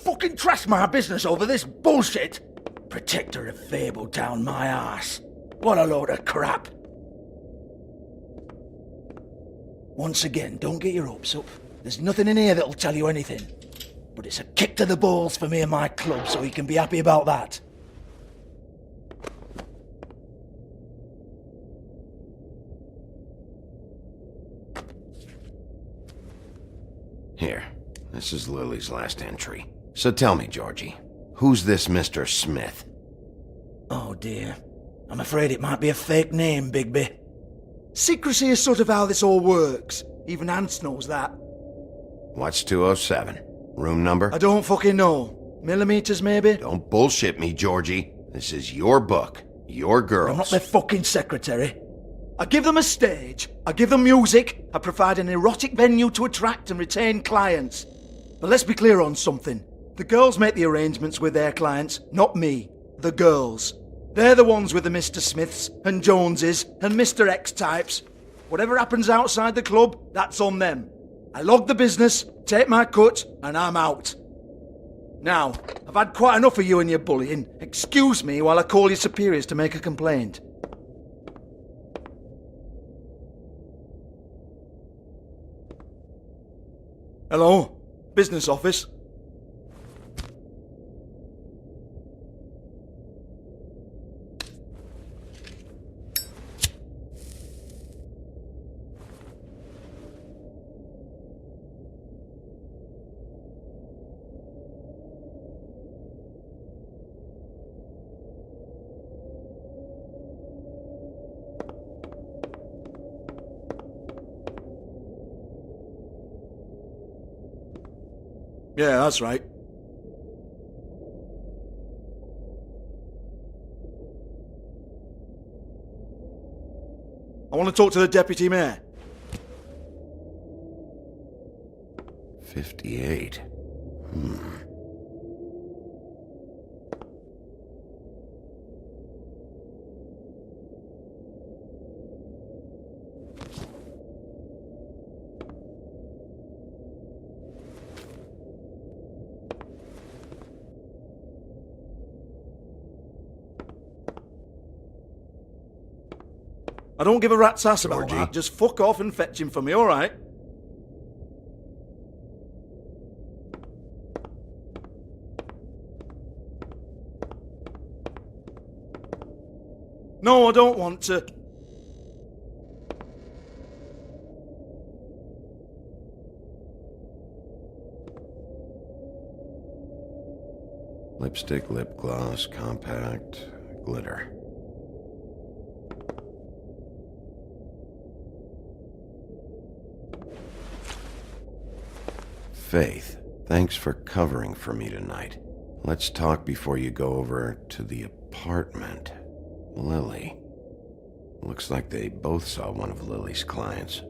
Fucking trash my business over this bullshit. Protector of Fable down my arse. What a load of crap. Once again, don't get your hopes up. There's nothing in here that'll tell you anything. But it's a kick to the balls for me and my club, so you can be happy about that. Here, this is Lily's last entry. So tell me, Georgie, who's this Mr. Smith? Oh dear. I'm afraid it might be a fake name, Bigby. Secrecy is sort of how this all works. Even Hans knows that. What's 207? Room number? I don't fucking know. Millimeters, maybe? Don't bullshit me, Georgie. This is your book. Your girls. I'm not their fucking secretary. I give them a stage. I give them music. I provide an erotic venue to attract and retain clients. But let's be clear on something. The girls make the arrangements with their clients, not me. The girls. They're the ones with the Mr. Smiths and Joneses and Mr. X types. Whatever happens outside the club, that's on them. I log the business, take my cut, and I'm out. Now, I've had quite enough of you and your bullying. Excuse me while I call your superiors to make a complaint. Hello? Business office? Yeah, that's right. I want to talk to the deputy mayor. 58. I don't give a rat's ass about Georgie. that. Just fuck off and fetch him for me, alright? No, I don't want to. Lipstick, lip gloss, compact, glitter. Faith, thanks for covering for me tonight. Let's talk before you go over to the apartment. Lily. Looks like they both saw one of Lily's clients.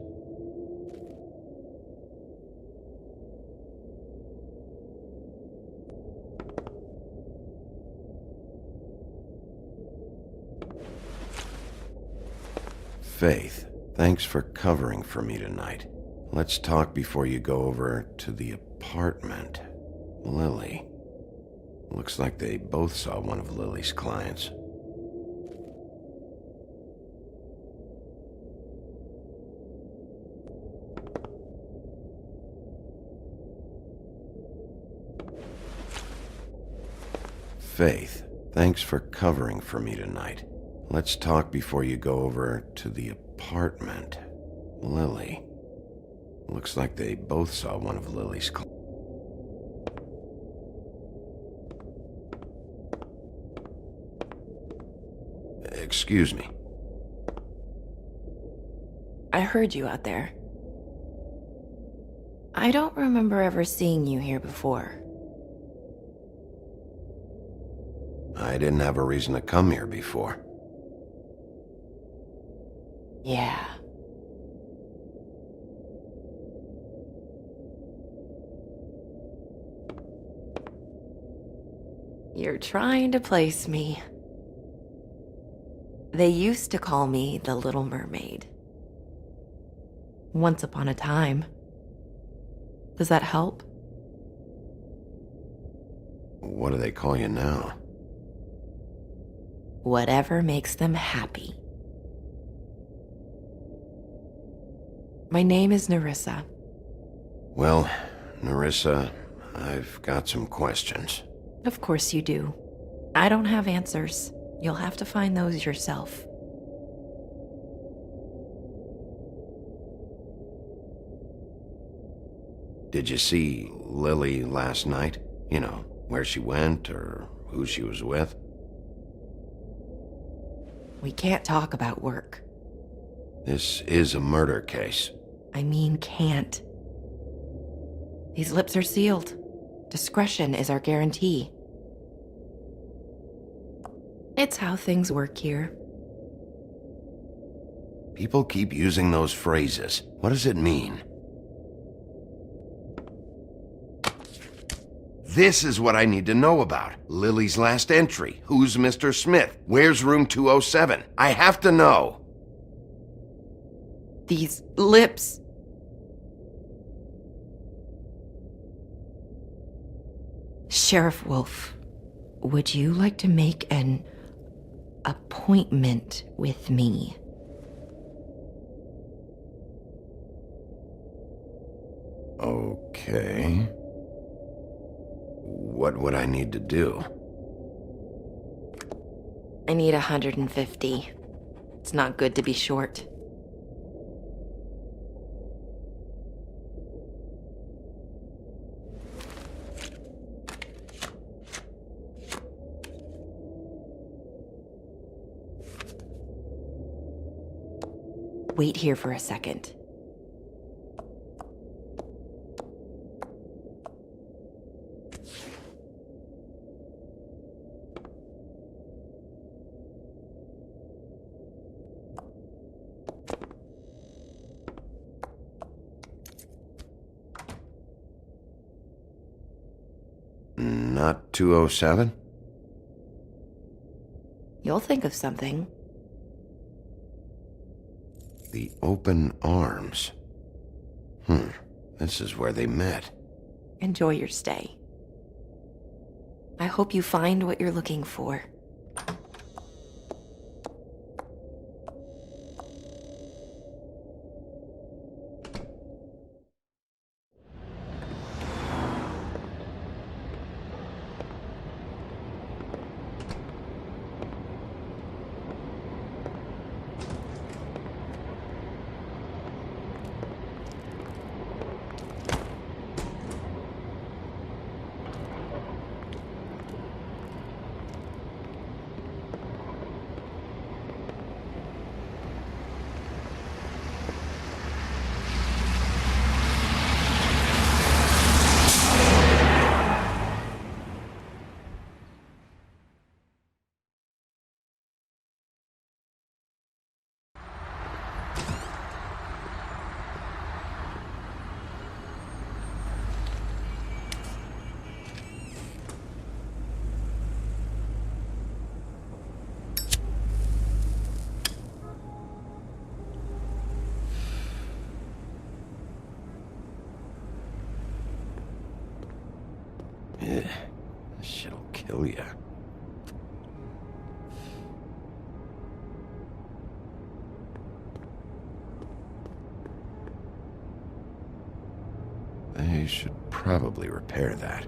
Faith, thanks for covering for me tonight. Let's talk before you go over to the apartment. Lily. Looks like they both saw one of Lily's clients. Faith, thanks for covering for me tonight. Let's talk before you go over to the apartment. Lily. Looks like they both saw one of Lily's clients. Excuse me. I heard you out there. I don't remember ever seeing you here before. I didn't have a reason to come here before. Yeah. You're trying to place me. They used to call me the Little Mermaid. Once upon a time. Does that help? What do they call you now? Whatever makes them happy. My name is Nerissa. Well, Nerissa, I've got some questions. Of course you do. I don't have answers. You'll have to find those yourself. Did you see Lily last night? You know, where she went or who she was with? We can't talk about work. This is a murder case. I mean, can't. These lips are sealed. Discretion is our guarantee. It's how things work here. People keep using those phrases. What does it mean? This is what I need to know about. Lily's last entry. Who's Mr. Smith? Where's room 207? I have to know. These lips. Sheriff Wolf, would you like to make an appointment with me? Okay. What would I need to do? I need 150. It's not good to be short. Wait here for a second. 207? You'll think of something. The Open Arms. This is where they met. Enjoy your stay. I hope you find what you're looking for. This shit'll kill ya. They should probably repair that.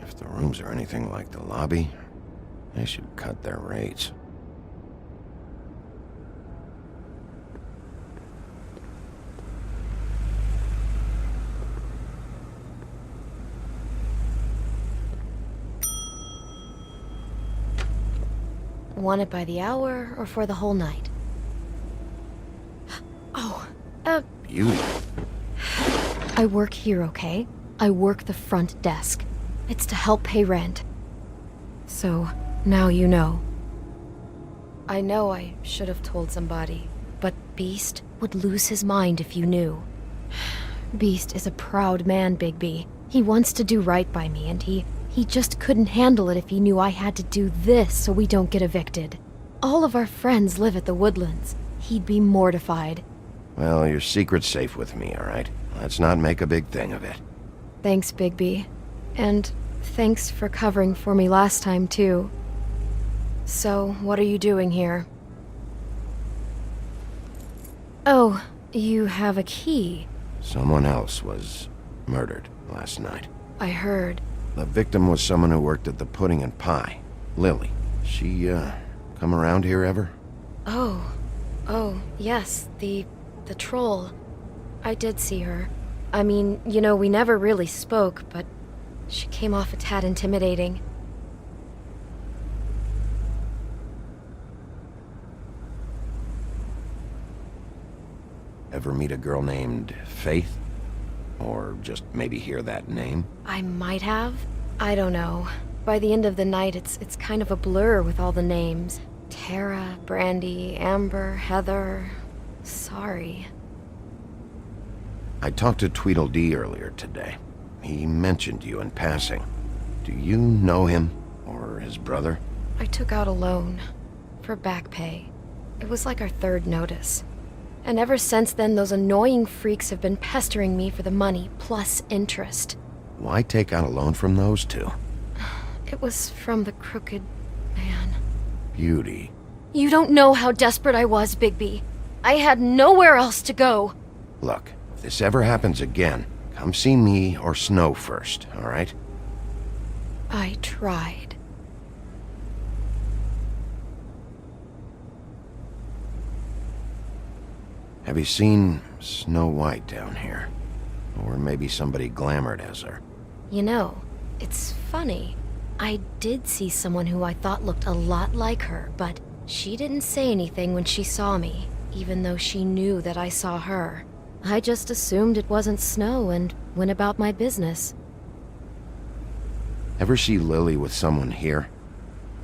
If the rooms are anything like the lobby, they should cut their rates. Want it by the hour or for the whole night? Oh, Beauty. I work here, okay? I work the front desk. It's to help pay rent. So, now you know. I know I should have told somebody, but Beast would lose his mind if you knew. Beast is a proud man, Bigby. He wants to do right by me, and he just couldn't handle it if he knew I had to do this so we don't get evicted. All of our friends live at the Woodlands. He'd be mortified. Well, your secret's safe with me, all right? Let's not make a big thing of it. Thanks, Bigby. And thanks for covering for me last time, too. So, what are you doing here? Oh, you have a key. Someone else was murdered last night. I heard. The victim was someone who worked at the Pudding and Pie. Lily. She, come around here ever? Oh, yes, the troll. I did see her. I mean, you know, we never really spoke, but she came off a tad intimidating. Ever meet a girl named Faith? Or just maybe hear that name? I might have. I don't know. By the end of the night, it's kind of a blur with all the names. Tara, Brandy, Amber, Heather... Sorry. I talked to Tweedledee earlier today. He mentioned you in passing. Do you know him? Or his brother? I took out a loan. For back pay. It was like our third notice. And ever since then, those annoying freaks have been pestering me for the money, plus interest. Why take out a loan from those two? It was from the crooked man. Beauty. You don't know how desperate I was, Bigby. I had nowhere else to go. Look, if this ever happens again, come see me or Snow first, all right? I tried. Have you seen Snow White down here? Or maybe somebody glamored as her? You know, it's funny. I did see someone who I thought looked a lot like her, but she didn't say anything when she saw me, even though she knew that I saw her. I just assumed it wasn't Snow and went about my business. Ever see Lily with someone here?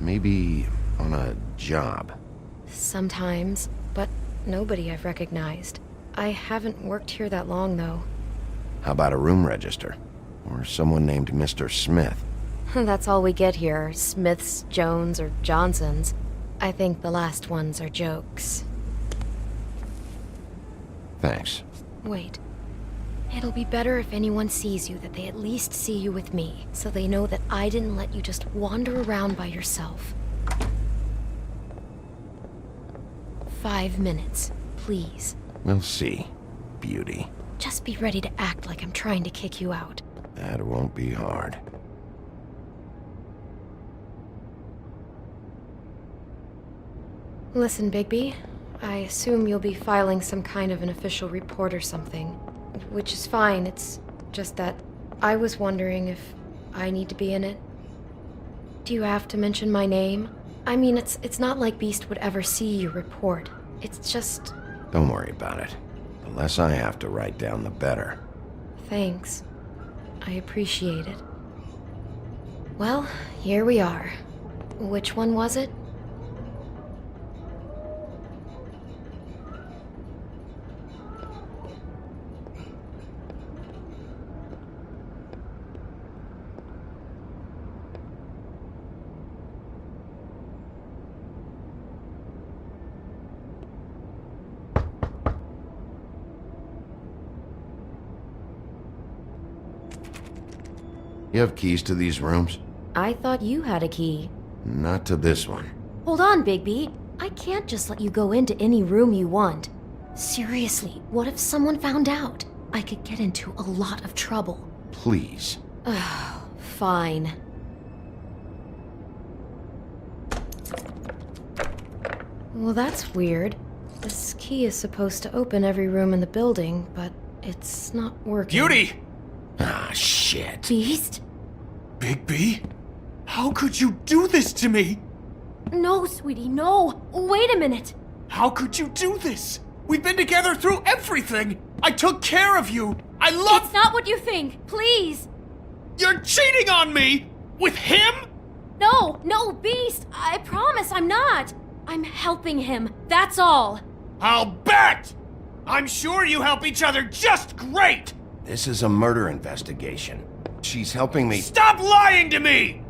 Maybe on a job? Sometimes, but nobody I've recognized. I haven't worked here that long, though. How about a room register? Or someone named Mr. Smith. That's all we get here, Smiths, Jones, or Johnsons. I think the last ones are jokes. Thanks. Wait. It'll be better if anyone sees you that they at least see you with me, so they know that I didn't let you just wander around by yourself. 5 minutes, please. We'll see, beauty. Just be ready to act like I'm trying to kick you out. That won't be hard. Listen, Bigby, I assume you'll be filing some kind of an official report or something. Which is fine, it's just that I was wondering if I need to be in it. Do you have to mention my name? I mean, it's not like Beast would ever see your report. It's just... Don't worry about it. The less I have to write down, the better. Thanks. I appreciate it. Well, here we are. Which one was it? You have keys to these rooms? I thought you had a key. Not to this one. Hold on, Bigby. I can't just let you go into any room you want. Seriously, what if someone found out? I could get into a lot of trouble. Please. Fine. Well, that's weird. This key is supposed to open every room in the building, but it's not working. Beauty! Ah, shit. Beast? Bigby? How could you do this to me? No, sweetie, no. Wait a minute. How could you do this? We've been together through everything. I took care of you. I love... It's not what you think. Please. You're cheating on me! With him? No, Beast. I promise I'm not. I'm helping him. That's all. I'll bet! I'm sure you help each other just great! This is a murder investigation. She's helping me... Stop lying to me!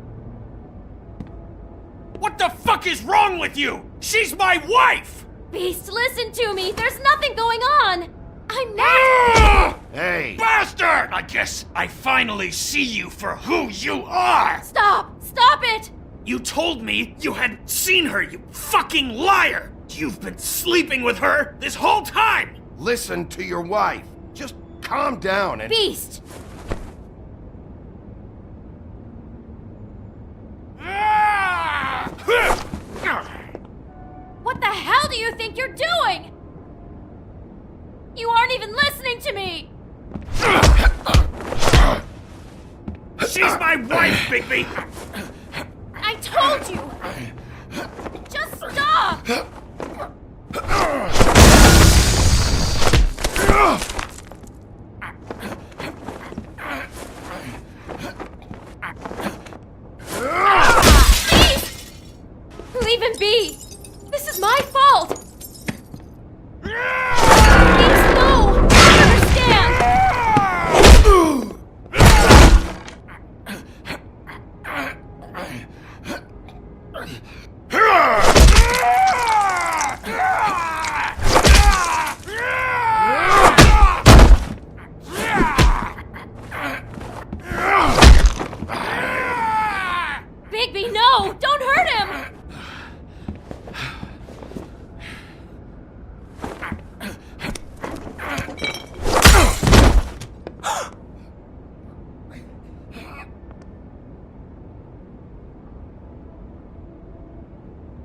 What the fuck is wrong with you? She's my wife! Beast, listen to me. There's nothing going on. I'm not... Hey! Bastard! I guess I finally see you for who you are! Stop it! You told me you had seen her, you fucking liar! You've been sleeping with her this whole time! Listen to your wife. Just calm down and... Beast! What the hell do you think you're doing? You aren't even listening to me! She's my wife, Bigby! I told you! Just stop! Beast! Leave him be! This is my fault! Beast, no! I understand! Bigby, no! Don't hurt him!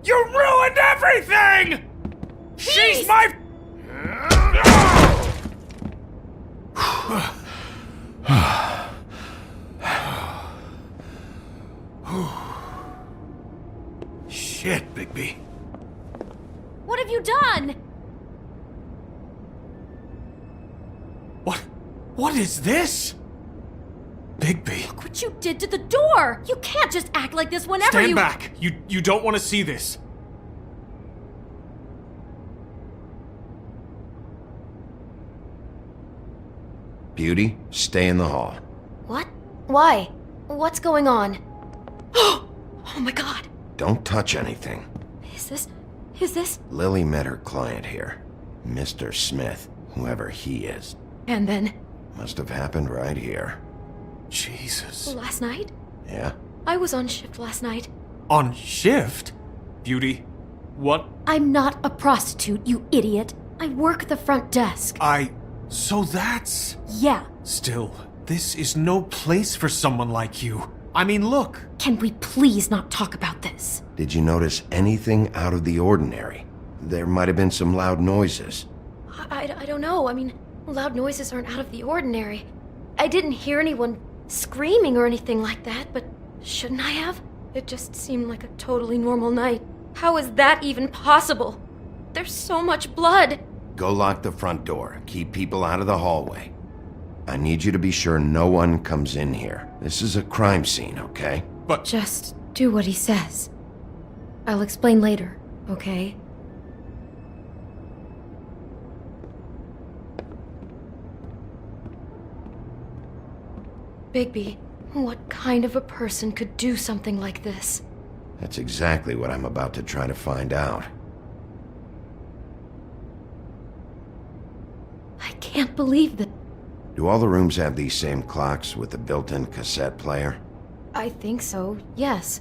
You ruined everything! She's my... Shit, Bigby. What have you done? What is this? Bigby. Look what you did to the door! You can't just act like this whenever Stand you- back! You don't want to see this. Beauty, stay in the hall. What? Why? What's going on? Oh my god! Don't touch anything. Is this? Lily met her client here. Mr. Smith, whoever he is. And then? Must have happened right here. Jesus. Last night? Yeah? I was on shift last night. On shift? Beauty, what? I'm not a prostitute, you idiot. I work the front desk. So that's... Yeah. Still, this is no place for someone like you. I mean, look. Can we please not talk about this? Did you notice anything out of the ordinary? There might have been some loud noises. I don't know. I mean, loud noises aren't out of the ordinary. I didn't hear anyone screaming or anything like that, but shouldn't I have? It just seemed like a totally normal night. How is that even possible? There's so much blood. Go lock the front door. Keep people out of the hallway. I need you to be sure no one comes in here. This is a crime scene, okay? But... Just do what he says. I'll explain later, okay? Bigby, what kind of a person could do something like this? That's exactly what I'm about to try to find out. I can't believe that. Do all the rooms have these same clocks with the built-in cassette player? I think so, yes.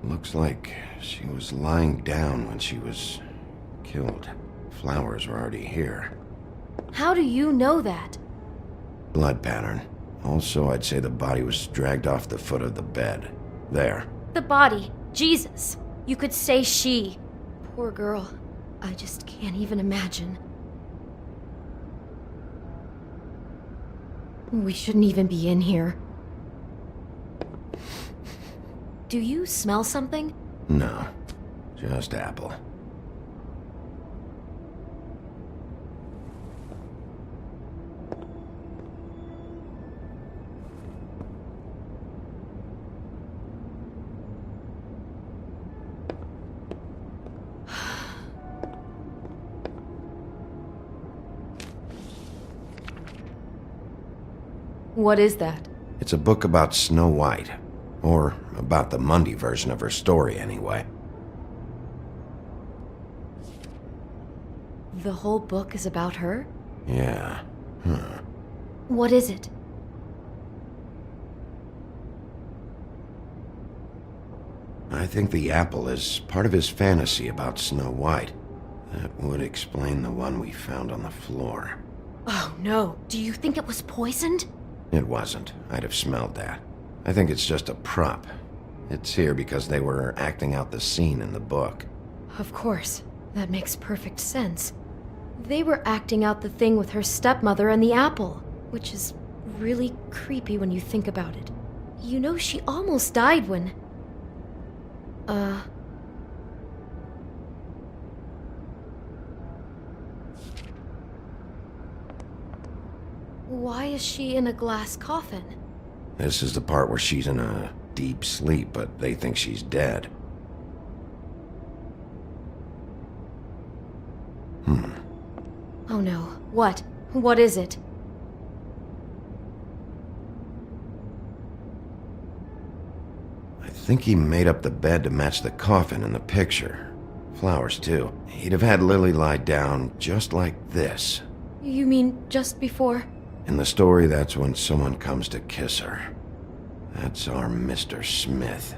Looks like she was lying down when she was killed. Flowers were already here. How do you know that? Blood pattern. Also, I'd say the body was dragged off the foot of the bed. There. The body. Jesus. You could say she. Poor girl. I just can't even imagine. We shouldn't even be in here. Do you smell something? No. Just apple. What is that? It's a book about Snow White. Or about the Mundy version of her story, anyway. The whole book is about her? Yeah. Huh. What is it? I think the apple is part of his fantasy about Snow White. That would explain the one we found on the floor. Oh no. Do you think it was poisoned? It wasn't. I'd have smelled that. I think it's just a prop. It's here because they were acting out the scene in the book. Of course. That makes perfect sense. They were acting out the thing with her stepmother and the apple, which is really creepy when you think about it. You know, she almost died when... Why is she in a glass coffin? This is the part where she's in a deep sleep, but they think she's dead. Oh no. What? What is it? I think he made up the bed to match the coffin in the picture. Flowers, too. He'd have had Lily lie down just like this. You mean just before? In the story, that's when someone comes to kiss her. That's our Mr. Smith.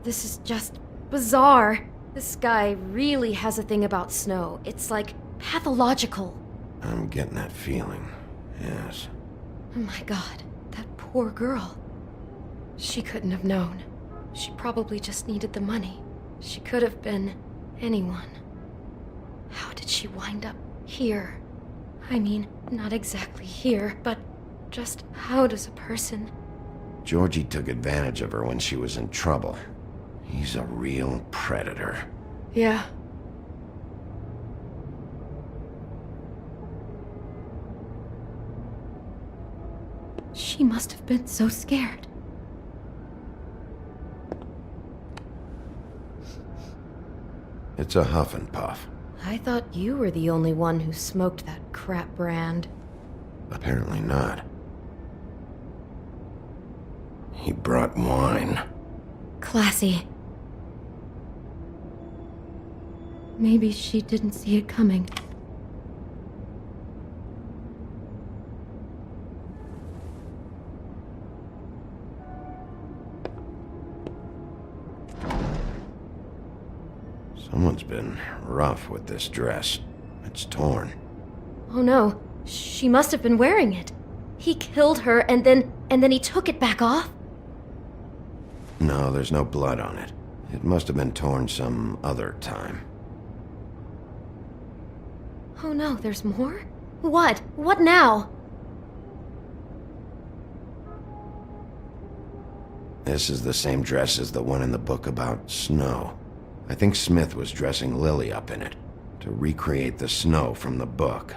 This is just bizarre. This guy really has a thing about Snow. It's like pathological. I'm getting that feeling, yes. Oh my god, that poor girl. She couldn't have known. She probably just needed the money. She could have been anyone. How did she wind up here? I mean, not exactly here, but just how does a person... Georgie took advantage of her when she was in trouble. He's a real predator. Yeah. She must have been so scared. It's a huff and puff. I thought you were the only one who smoked that crap brand. Apparently not. He brought wine. Classy. Maybe she didn't see it coming. Someone's been rough with this dress. It's torn. Oh no, she must have been wearing it. He killed her and then he took it back off? No, there's no blood on it. It must have been torn some other time. Oh no, there's more? What? What now? This is the same dress as the one in the book about snow. I think Smith was dressing Lily up in it, to recreate the snow from the book.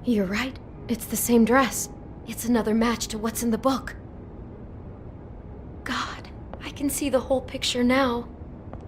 You're right. It's the same dress. It's another match to what's in the book. God, I can see the whole picture now.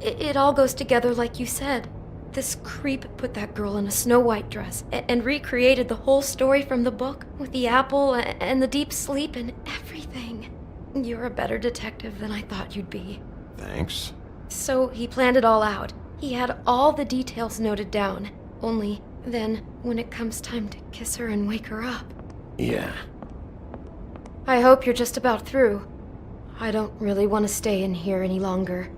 It all goes together like you said. This creep put that girl in a Snow White dress and recreated the whole story from the book with the apple and the deep sleep and everything. You're a better detective than I thought you'd be. Thanks. So he planned it all out. He had all the details noted down. Only then, when it comes time to kiss her and wake her up. Yeah. I hope you're just about through. I don't really want to stay in here any longer.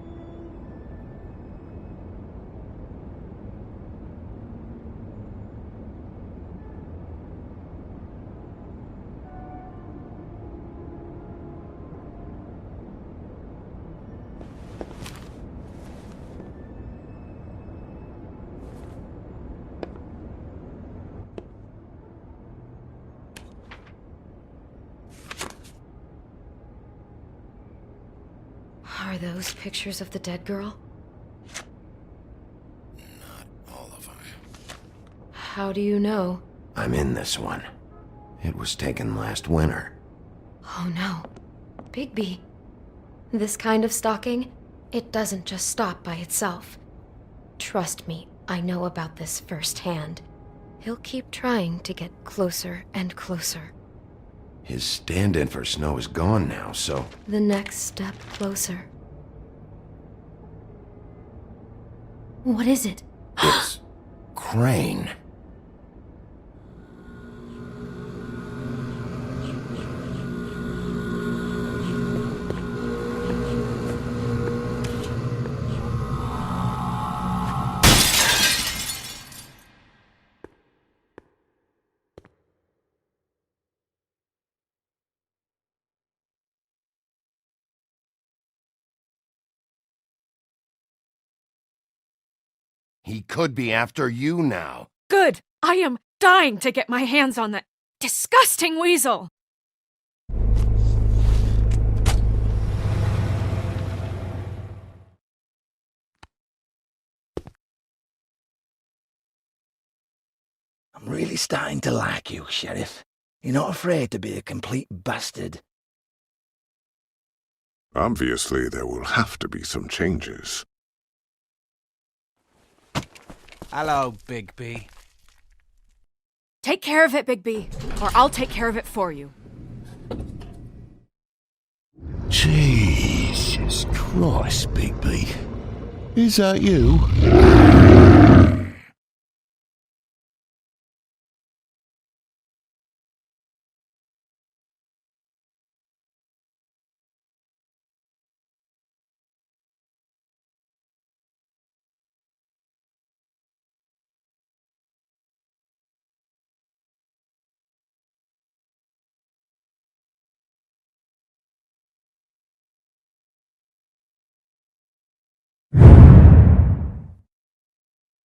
Are those pictures of the dead girl? Not all of them. How do you know? I'm in this one. It was taken last winter. Oh no. Bigby. This kind of stalking, it doesn't just stop by itself. Trust me, I know about this firsthand. He'll keep trying to get closer and closer. His stand-in for Snow is gone now, so... The next step closer. What is it? It's... Crane. He could be after you now. Good! I am dying to get my hands on that disgusting weasel! I'm really starting to like you, Sheriff. You're not afraid to be a complete bastard. Obviously, there will have to be some changes. Hello, Bigby. Take care of it, Bigby, or I'll take care of it for you. Jesus Christ, Bigby. Is that you?